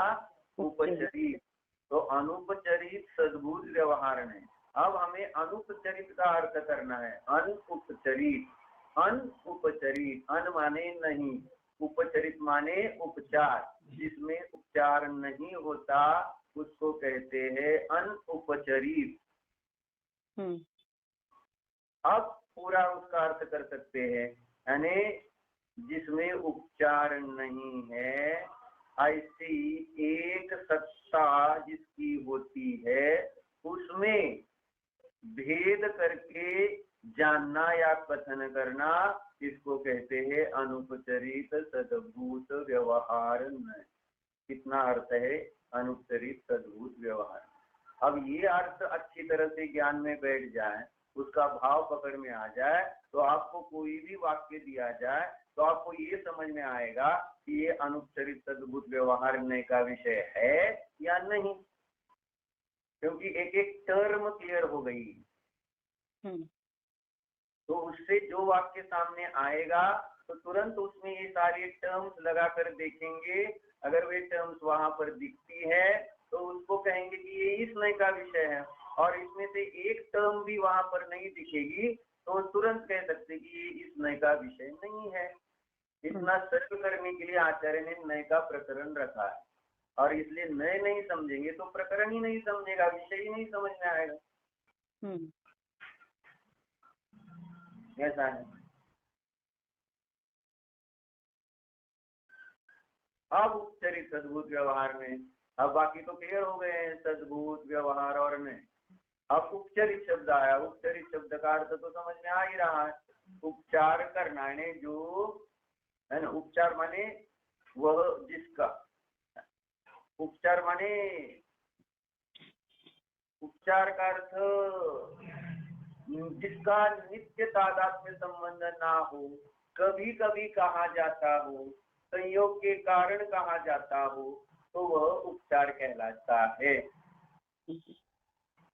उपचरित। तो अनुपचरित सद्भूत व्यवहारने। अब हमें अनुपचरित का अर्थ करना है, अनुपचरित। अनुपचरित, अन माने नहीं, उपचरित माने उपचार, जिसमें उपचार नहीं होता उसको कहते हैं अनुपचरित। अब पूरा उसका अर्थ कर सकते हैं, यानी जिसमें उपचार नहीं है, ऐसी एक सत्ता जिसकी होती है उसमें भेद करके जानना या कथन करना, इसको कहते हैं अनुपचरित सद्भूत व्यवहार। कितना अर्थ है अनुपचरित सद्भूत व्यवहार। अब ये अर्थ अच्छी तरह से ज्ञान में बैठ जाए, उसका भाव पकड़ में आ जाए, तो आपको कोई भी वाक्य दिया जाए तो आपको ये समझ में आएगा कि ये अनुपचरित सद्भूत व्यवहार का विषय है या नहीं, क्योंकि एक एक टर्म क्लियर हो गई। तो उससे जो वाक्य सामने आएगा तो तुरंत उसमें ये सारे टर्म्स लगा कर देखेंगे, अगर वे टर्म्स वहां पर दिखती है तो उसको कहेंगे कि ये इस नय का विषय है, और इसमें से एक टर्म भी वहां पर नहीं दिखेगी तो तुरंत कह सकते कि ये इस नय का विषय नहीं है। इतना सर्व करने के लिए आचार्य ने नय का प्रकरण रखा है, और इसलिए नय नहीं समझेंगे तो प्रकरण ही नहीं समझेगा, विषय ही नहीं समझ में आएगा। ऐसा है। अब उपचरित सद्भूत व्यवहार में, अब बाकी तो क्लियर हो गए हैं, सद्भूत व्यवहार और में। अब उपचरित शब्द आया। उपचरित शब्द का अर्थ तो समझ में आ ही रहा है, उपचार करना है, जो है ना। उपचार माने वह जिसका, उपचार माने उपचार का अर्थ जिसका नित्य तादात्म्य संबंध ना हो, कभी कभी कहा जाता हो, संयोग के कारण कहा जाता हो, तो वह उपचार कहलाता है।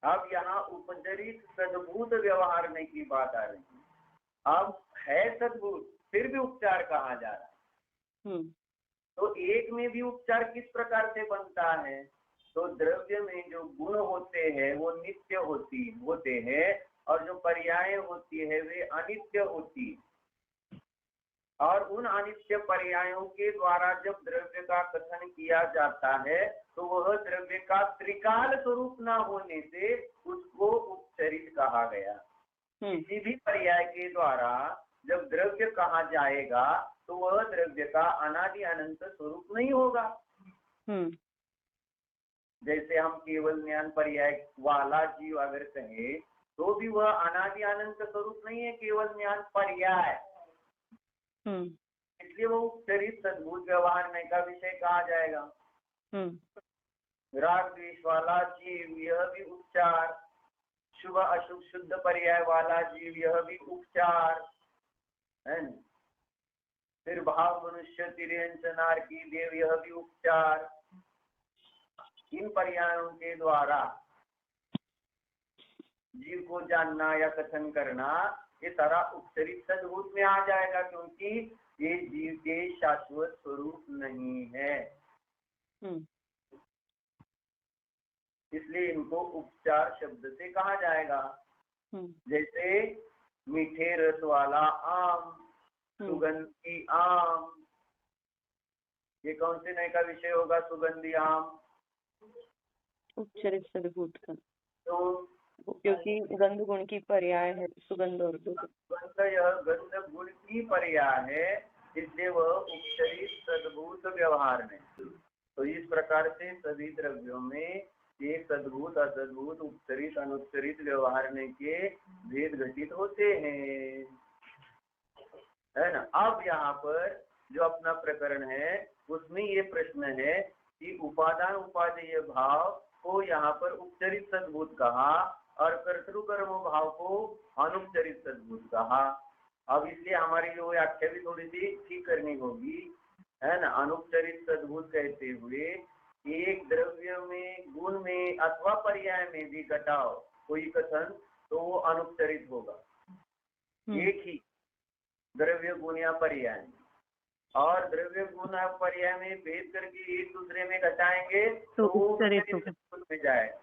अब यहाँ उपचरित सद्भूत व्यवहारने की बात आ रही है। अब है सद्भूत फिर भी उपचार कहा जा रहा है, तो एक में भी उपचार किस प्रकार से बनता है? तो द्रव्य में जो गुण होते हैं वो नित्य होते हैं, और जो पर्याय होती है वे अनित्य होती, और उन अनित्य पर्यायों के द्वारा जब द्रव्य का कथन किया जाता है तो वह द्रव्य का त्रिकाल स्वरूप न होने से उसको उपचरित कहा गया। किसी भी पर्याय के द्वारा जब द्रव्य कहा जाएगा तो वह द्रव्य का अनादि अनंत स्वरूप नहीं होगा। जैसे हम केवल ज्ञान पर्याय वाला जीव अगर कहे तो भी वह अनादि अनंत स्वरूप नहीं है, केवल ज्ञान पर्याय। इसलिए वो उपचरित सद्भूत व्यवहार का विषय कहा जाएगा। राग द्वेष वाला जीव यह भी उपचार, शुभ अशुभ शुद्ध पर्याय वाला जीव यह भी उपचार है। फिर भाव मनुष्य तिर्यंच नारकी देव यह भी उपचार, इन पर्यायों के द्वारा जीव को जानना या कथन करना ये सारा उपचरित सद्भूत में आ जाएगा, क्योंकि ये जीव के शाश्वत स्वरूप नहीं है, इसलिए इनको उपचार शब्द से कहा जाएगा। जैसे मीठे रस वाला आम, सुगंधी आम, ये कौन से नए का विषय होगा? सुगंधी आम उपचरित सद्भूत का, तो क्योंकि गंध गुण की पर्याय है सुगंध और गंध, यह गंध गुण की पर्याय है, इसलिए वह उपचरित सद्भूत व्यवहार में। तो इस प्रकार से सभी द्रव्यों में एक सद्भूत असद्भूत उपचरित अनुपचरित व्यवहारने के भेद घटित होते हैं, है ना। अब यहाँ पर जो अपना प्रकरण है उसमें ये प्रश्न है कि उपादान उपादेय भाव को यहाँ पर उपचरित सद्भूत कहा और कर्तृकर्म भाव को अनुपचरित सद्भूत कहा। अब इसलिए हमारी जो व्याख्या भी थोड़ी सी ठीक करनी होगी, है ना। अनुपचरित सद्भूत कहते हुए एक द्रव्य में गुण में अथवा पर्याय में भी घटाओ कोई कथन तो वो अनुपचरित होगा। एक ही द्रव्य गुण या पर्याय और द्रव्य गुण या पर्याय में भेद करके एक दूसरे में घटाएंगे तो वो उपचरित में जाएगा।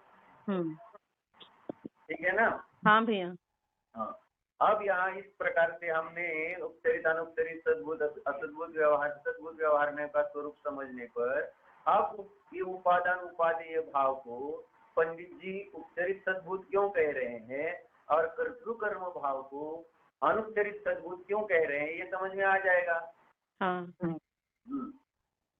ठीक है ना। हाँ भैया। हाँ, अब यहाँ इस प्रकार से हमने उपचरित अनुपचरित सद्भूत असद्भूत व्यवहार सद्भूत व्यवहार का स्वरूप समझने पर अब ये उपादान उपादेय भाव को पंडित जी उपचरित सद्भूत क्यों कह रहे हैं और कर्तृकर्म भाव को अनुपचरित सद्भूत क्यों कह रहे हैं, ये समझ में आ जाएगा। हाँ।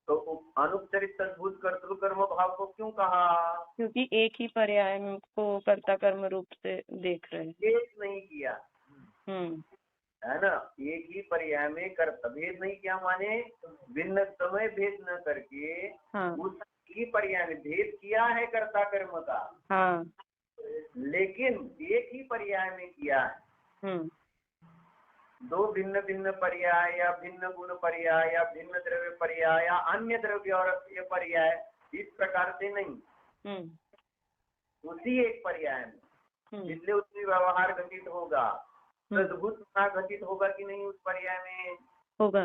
तो अनुपचरित सद्भूत कर्तृकर्म भाव को क्यों कहा? क्योंकि एक ही पर्याय को कर्ता कर्म रूप से देख रहे हैं, भेद नहीं किया, है ना। एक ही पर्याय में कर्ता भेद नहीं किया, माने भिन्न समय भेद न करके उस ही पर्याय में भेद किया है कर्ता कर्म का, लेकिन एक ही पर्याय में किया है। दो भिन्न भिन्न पर्याय या भिन्न गुण पर्याय या भिन्न द्रव्य पर्याय या अन्य द्रव्य और ये पर्याय इस प्रकार से नहीं, उसी एक पर्याय में, इसलिए उसमें व्यवहार घटित होगा। सद्भूत घटित होगा कि नहीं उस पर्याय में? होगा।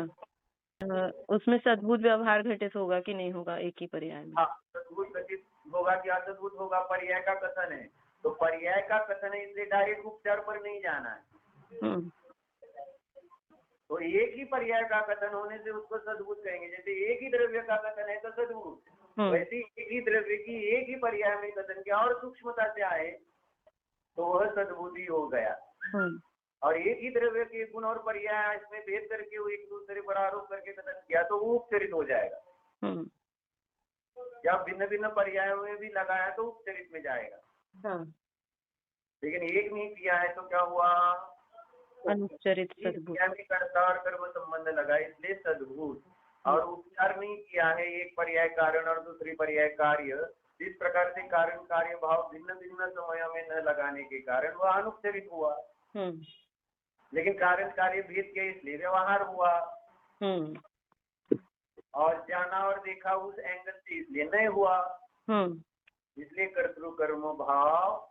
उसमें सद्भूत व्यवहार घटित होगा कि नहीं होगा एक ही पर्याय में? हाँ, सद्भूत घटित होगा कि असद्भूत होगा, पर्याय का कथन है। तो पर्याय का कथन है, इसलिए डायरेक्ट उपचार पर नहीं जाना है। तो एक ही पर्याय का कथन होने से उसको सद्भूत कहेंगे। जैसे एक ही द्रव्य का कथन है तो सद्भूत, वैसे एक ही द्रव्य की एक ही पर्याय में कथन किया और सूक्ष्मता से आए तो वह सद्भूत ही हो गया। और एक ही द्रव्य के गुण और पर्याय इसमें भेद करके वो एक दूसरे पर आरोप करके कथन किया तो वो उपचरित हो जाएगा। या भिन्न भिन्न पर्यायों में भी लगाया तो उपचरित में जाएगा। लेकिन एक नहीं किया है तो क्या हुआ? अनुपचरित सद्भूत। कर्ता और कर्म संबंध लगा, इसलिए सद्भूत। और उपचार नहीं किया है, एक पर्याय कारण और दूसरी पर्याय कार्य, इस प्रकार से कारण कार्य भाव भिन्न भिन्न समयों में न लगाने के कारण वह अनुपचरित हुआ। लेकिन कारण कार्य भेद के इसलिए व्यवहार हुआ। और जाना और देखा उस एंगल से इसलिए नहीं हुआ। इसलिए कर्तृकर्म भाव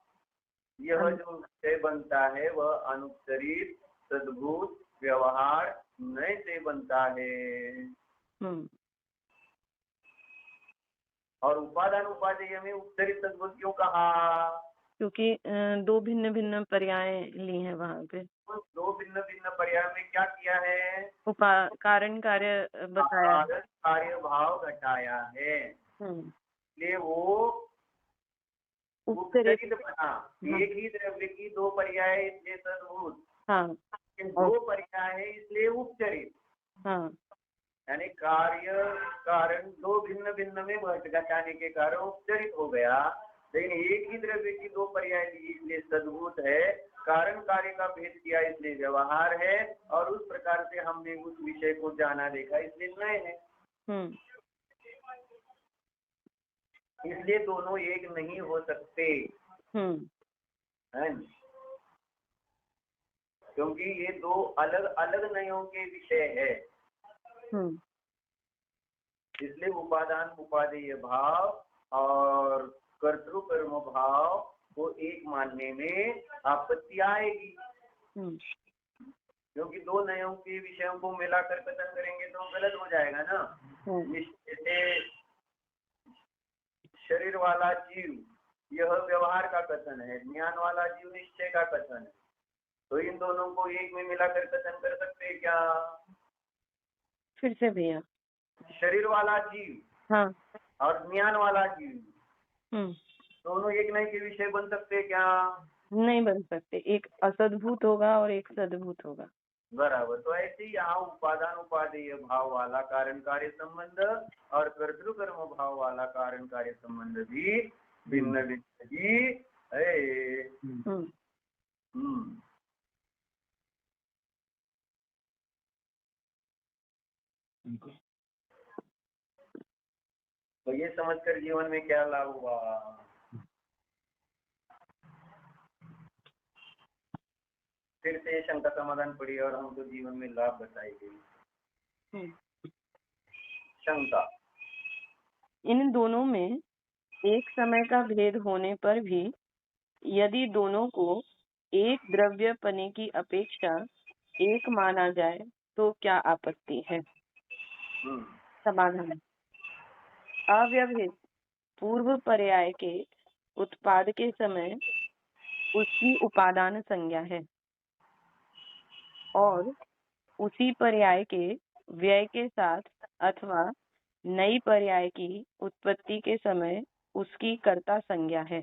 यह जो विषय बनता है वह अनुपचरित सद्भूत व्यवहार नए से बनता है। और उपादान उपादेय में उपचरित सद्भूत क्यों कहा? क्योंकि दो भिन्न भिन्न पर्याय ली है वहाँ पे। दो भिन्न भिन्न पर्याय में क्या किया है? कारण कार्य बताया, कार्य भाव घटाया है, इसलिए वो उपचरित बना। एक ही द्रव्य की दो पर्याय इसलिए सद्भूत, दो पर्याय है इसलिए उपचरित। यानी कार्य कारण दो भिन्न भिन्न में घटाने के कारण उपचरित हो गया। लेकिन एक ही द्रव्य की दो पर्याय इसलिए सद्भूत है, कारण कार्य का भेद किया इसलिए व्यवहार है, और उस प्रकार से हमने उस विषय को जाना देखा इसलिए नए है। इसलिए दोनों एक नहीं हो सकते, क्योंकि ये दो अलग अलग नयों के विषय है। इसलिए उपादान उपादेय भाव और कर्तृ कर्म भाव को एक मानने में आपत्ति आएगी, क्योंकि दो नयों के विषयों को मिलाकर कथन करेंगे तो गलत हो जाएगा ना। जैसे शरीर वाला जीव यह व्यवहार का कथन है, ज्ञान वाला जीव निश्चय का कथन है, तो इन दोनों को एक में मिलाकर कथन कर सकते हैं क्या? फिर से भैया, शरीर वाला जीव और ज्ञान वाला जीव दोनों एक नए के विषय बन सकते हैं क्या? नहीं बन सकते, एक असद्भूत होगा और एक सद्भूत होगा। बराबर। तो ऐसे ही यहाँ उपादान उपादेय भाव वाला कारण कार्य संबंध और कर्तृ कर्म भाव वाला कारण कार्य संबंध भी भिन्न भिन्न ही है। तो ये समझकर जीवन में क्या लाभ हुआ? फिर से शंका समाधान पड़ी और हमको जीवन में लाभ बताई गई। शंका, इन दोनों में एक समय का भेद होने पर भी यदि दोनों को एक द्रव्यपने की अपेक्षा एक माना जाए तो क्या आपत्ति है? समाधान, अव्यवहित पूर्व पर्याय के उत्पाद के समय उसकी उपादान संज्ञा है और उसी पर्याय के व्यय के साथ अथवा नई पर्याय की उत्पत्ति के समय उसकी कर्ता संज्ञा है।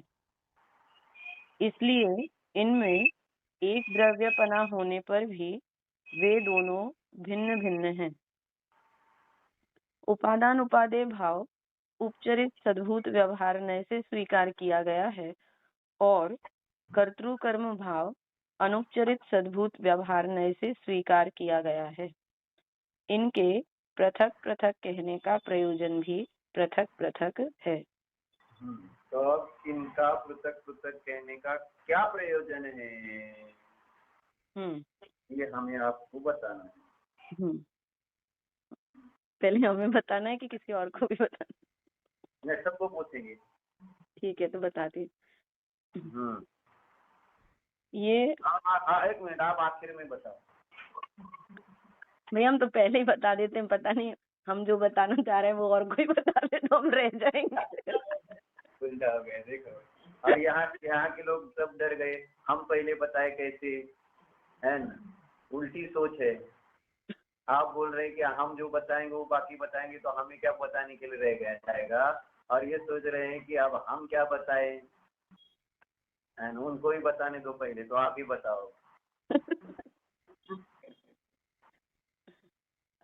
इसलिए इनमें एक द्रव्यपना होने पर भी वे दोनों भिन्न भिन्न हैं। उपादान उपादेय भाव उपचरित सद्भूत व्यवहार नय से स्वीकार किया गया है और कर्तृ कर्म भाव अनुपचरित सद्भूत व्यवहार नय से स्वीकार किया गया है। इनके पृथक पृथक कहने का प्रयोजन भी पृथक पृथक है। तो इनका पृथक पृथक कहने का क्या प्रयोजन है? ये हमें आपको बताना है। पहले हमें बताना है कि किसी और को भी बताना? नहीं, सबको पूछेंगे। ठीक है, तो बताती। ये एक मिनट, आप आखिर में बताओ। भैया हम तो पहले ही बता देते हैं, पता नहीं हम जो बताना चाह रहे हैं वो और कोई बता दे तो हम रह जाएंगे। उल्टा हो गया देखो। और यहाँ के लोग सब डर गए, हम पहले बताए कैसे, है ना? उल्टी सोच है। आप बोल रहे कि हम जो बताएंगे वो बाकी बताएंगे, तो हमें क्या बताने के लिए रह गया जाएगा, और ये सोच रहे हैं कि अब हम क्या बताएं, उनको ही बताने दो पहले, तो आप ही बताओ।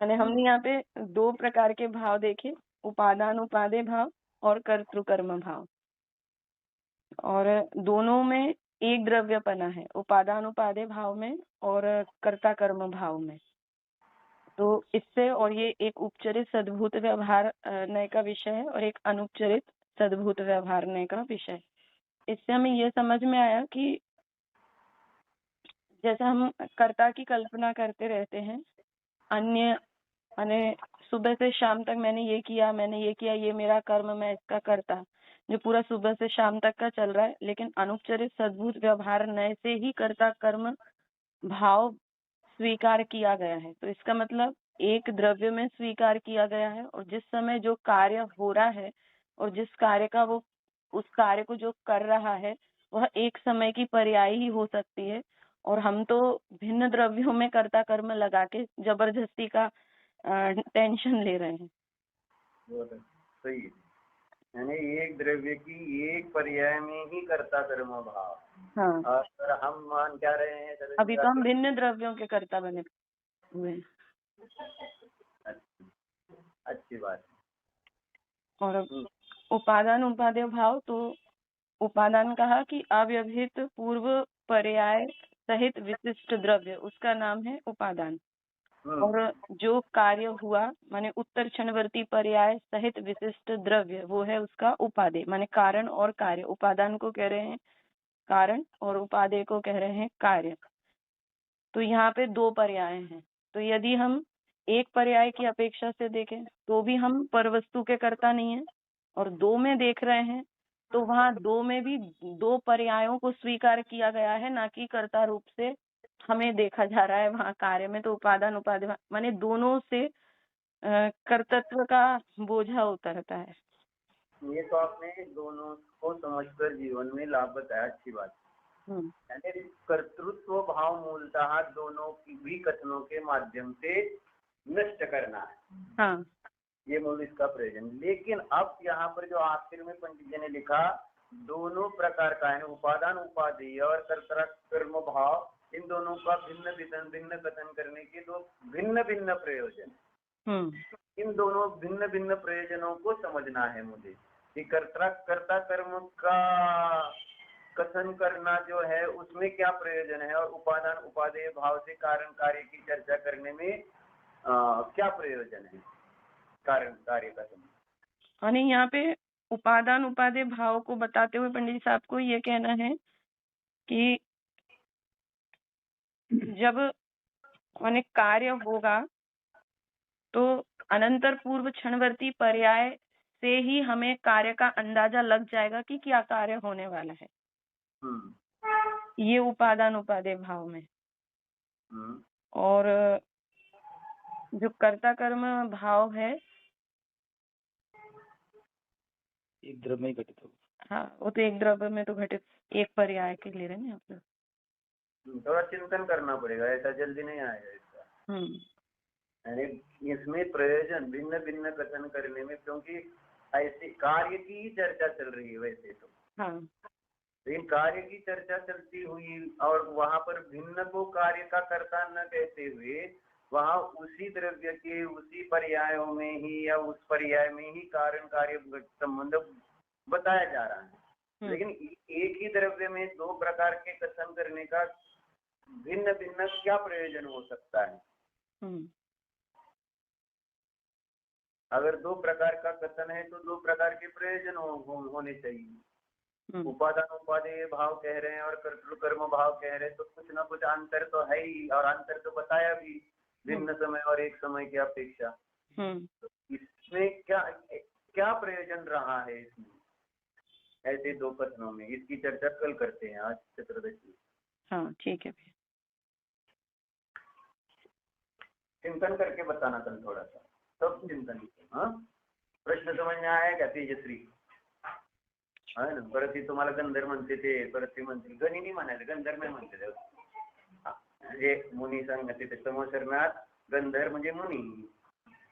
हमने यहाँ पे दो प्रकार के भाव देखे, उपादान उपादेय भाव और कर्तृ कर्म भाव, और दोनों में एक द्रव्यपना है, उपादान उपादेय भाव में और कर्ता कर्म भाव में। तो इससे, और ये एक उपचरित सद्भूत व्यवहार नय का विषय है और एक अनुपचरित सद्भूत व्यवहार नय का विषय। इससे हमें ये समझ में आया कि जैसे हम कर्ता की कल्पना करते रहते हैं, अन्य माने सुबह से शाम तक मैंने ये किया, ये मेरा कर्म, मैं इसका कर्ता, जो पूरा सुबह से शाम तक का चल रहा है। लेकिन अनुपचरित सद्भूत व्यवहार नय से ही कर्ता कर्म भाव स्वीकार किया गया है। तो इसका मतलब एक द्रव्य में स्वीकार किया गया है, और जिस समय जो कार्य हो रहा है और जिस कार्य का वो उस कार्य को जो कर रहा है वह एक समय की पर्याय ही हो सकती है। और हम तो भिन्न द्रव्यों में कर्ता कर्म लगा के जबरदस्ती का टेंशन ले रहे हैं। सही है, यानी एक द्रव्य की एक पर्याय में ही कर्ता कर्म भाव। हाँ, और हम मान क्या रहे हैं? अभी तो हम भिन्न द्रव्यों के कर्ता बने हुए। अच्छी बात। और उपादान उपादेय भाव, तो उपादान कहा कि अव्यवहित पूर्व पर्याय सहित विशिष्ट द्रव्य, उसका नाम है उपादान। और जो कार्य हुआ माने उत्तर क्षणवर्ती पर्याय सहित विशिष्ट द्रव्य, वो है उसका उपादेय, माने कारण और कार्य। उपादान को कह रहे हैं कारण और उपादेय को कह रहे हैं कार्य। तो यहाँ पे दो पर्याय हैं। तो यदि हम एक पर्याय की अपेक्षा से देखें तो भी हम परवस्तु के कर्ता नहीं है, और दो में देख रहे हैं तो वहाँ दो में भी दो पर्यायों को स्वीकार किया गया है, ना कि कर्ता रूप से हमें देखा जा रहा है वहाँ कार्य में। तो उपादान उपादेय माने दोनों से कर्तृत्व का बोझा उतरता है। ये तो आपने दोनों को समझकर जीवन में लाभ बताया, अच्छी बात। यानी कर्तृत्व भाव मूलतः दोनों की भी कथनों के माध्यम से नष्ट करना है। हाँ, ये मूल इसका प्रयोजन। लेकिन अब यहाँ पर जो आखिर में पंडित जी ने लिखा, दोनों प्रकार का है, उपादान उपादेय और कर्ता कर्म भाव, इन दोनों का भिन्न कथन करने के दो भिन्न भिन्न प्रयोजन। इन दोनों भिन्न भिन्न प्रयोजनों को समझना है मुझे कि कर्ता कर्म का कथन करना जो है उसमें क्या प्रयोजन है, और उपादान उपादेय भाव से कारण कार्य की चर्चा करने में क्या प्रयोजन है, कारण कार्य का संबंध। यानी यहाँ पे उपादान उपादेय भाव को बताते हुए पंडित साहब को ये कहना है कि जब माने कार्य होगा तो अनंतर पूर्व क्षणवर्ती पर्याय से ही हमें कार्य का अंदाजा लग जाएगा कि क्या कार्य होने वाला है। ये उपादान उपादेय भाव में। और जो कर्ता कर्म भाव है एक द्रव्य में घटित होगा। हाँ, वो तो एक द्रव्य में तो घटित, एक पर्याय के ले रहे हैं आप लोग। थोड़ा चिंतन करना पड़ेगा, ऐसा जल्दी नहीं आएगा इसका। यानी इसमें प्रयोजन भिन्न भिन्न कथन करने में, क्योंकि ऐसे कार्य की ही चर्चा चल रही है वैसे तो। हाँ, लेकिन कार्य की चर्चा चलती हुई और वहां पर भिन्न को कार्य का कर्ता न कहते हुए वहां उसी द्रव्य के उसी पर्यायों में ही या उस पर्याय में ही कारण कार्य संबंध बताया जा रहा है। लेकिन एक ही द्रव्य में दो प्रकार के कथन करने का भिन्न भिन्न क्या प्रयोजन हो सकता है? अगर दो प्रकार का कथन है तो दो प्रकार के प्रयोजन होने चाहिए। उपादान उपादेय भाव कह रहे हैं और कर्तृकर्म भाव कह रहे हैं तो कुछ ना कुछ अंतर तो है ही, और अंतर तो बताया भी, भिन्न समय और एक समय की अपेक्षा। इसमें क्या क्या प्रयोजन रहा है इसमें ऐसे दो कथनों में? इसकी चर्चा कल करते हैं, आज चतुर्दशी। हाँ, ठीक है। चिंतन करके बताना कल थोड़ा सा, तब चिंतन। हाँ, प्रश्न समझ में आया क्या तेजश्री? है ना, परत ती तुम्हाला गंधर म्हणते ते, परत ती म्हणते गणिनी म्हणायचं, गंधर नाही म्हणते ते. म्हणजे मुनी सांगते ते समोसरणात गंधर म्हणजे मुनी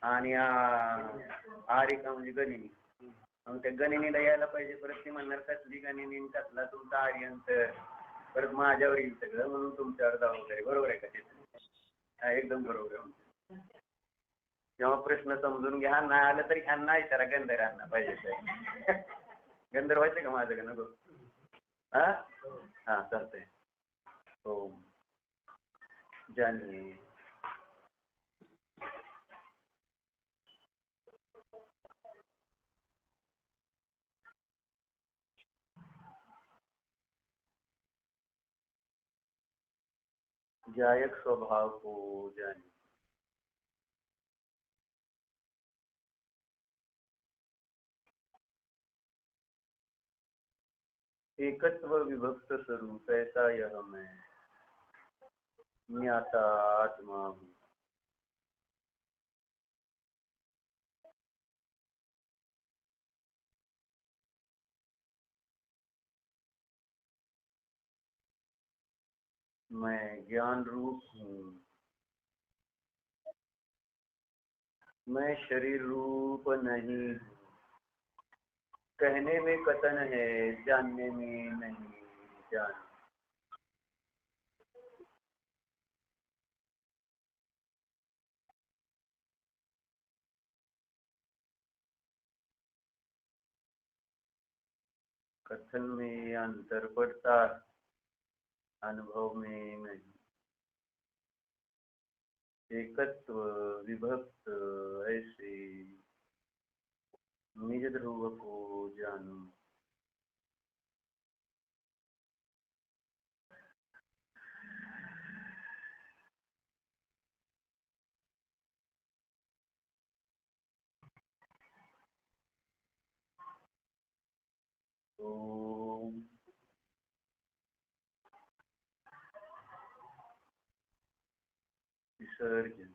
आणि आरिका म्हणजे गणिनी. मग त्या गणिनीला यायला पाहिजे, परत ती म्हणणार कसली गणिनी, कसला तुमचा आर्यंत, परत माझ्यावर येईल सगळं म्हणून तुमच्यावर जाऊ वगैरे. बरोबर आहे का ते? एकदम बरोबर आहे. जेव्हा प्रश्न समजून घ्या, नाही आलं तरी ह्यांना विचारा, गंधरांना पाहिजे. गंधर व्हायचं का माझं का नको? हा चालतंय. हो जानिए. जायक स्वभाव को जानिए. एकत्व विभक्त स्वरूप ऐसा यह मैं ज्ञाता आत्मा हूँ. मैं ज्ञान रूप हूँ. मैं शरीर रूप नहीं हूँ. कहने में कथन है, जानने में नहीं जान. कथन में अंतर पड़ता, अनुभव में नहीं. एकत्व विभक्त ऐसे निज ध्रुव को जानूं. ओम विसर्जन।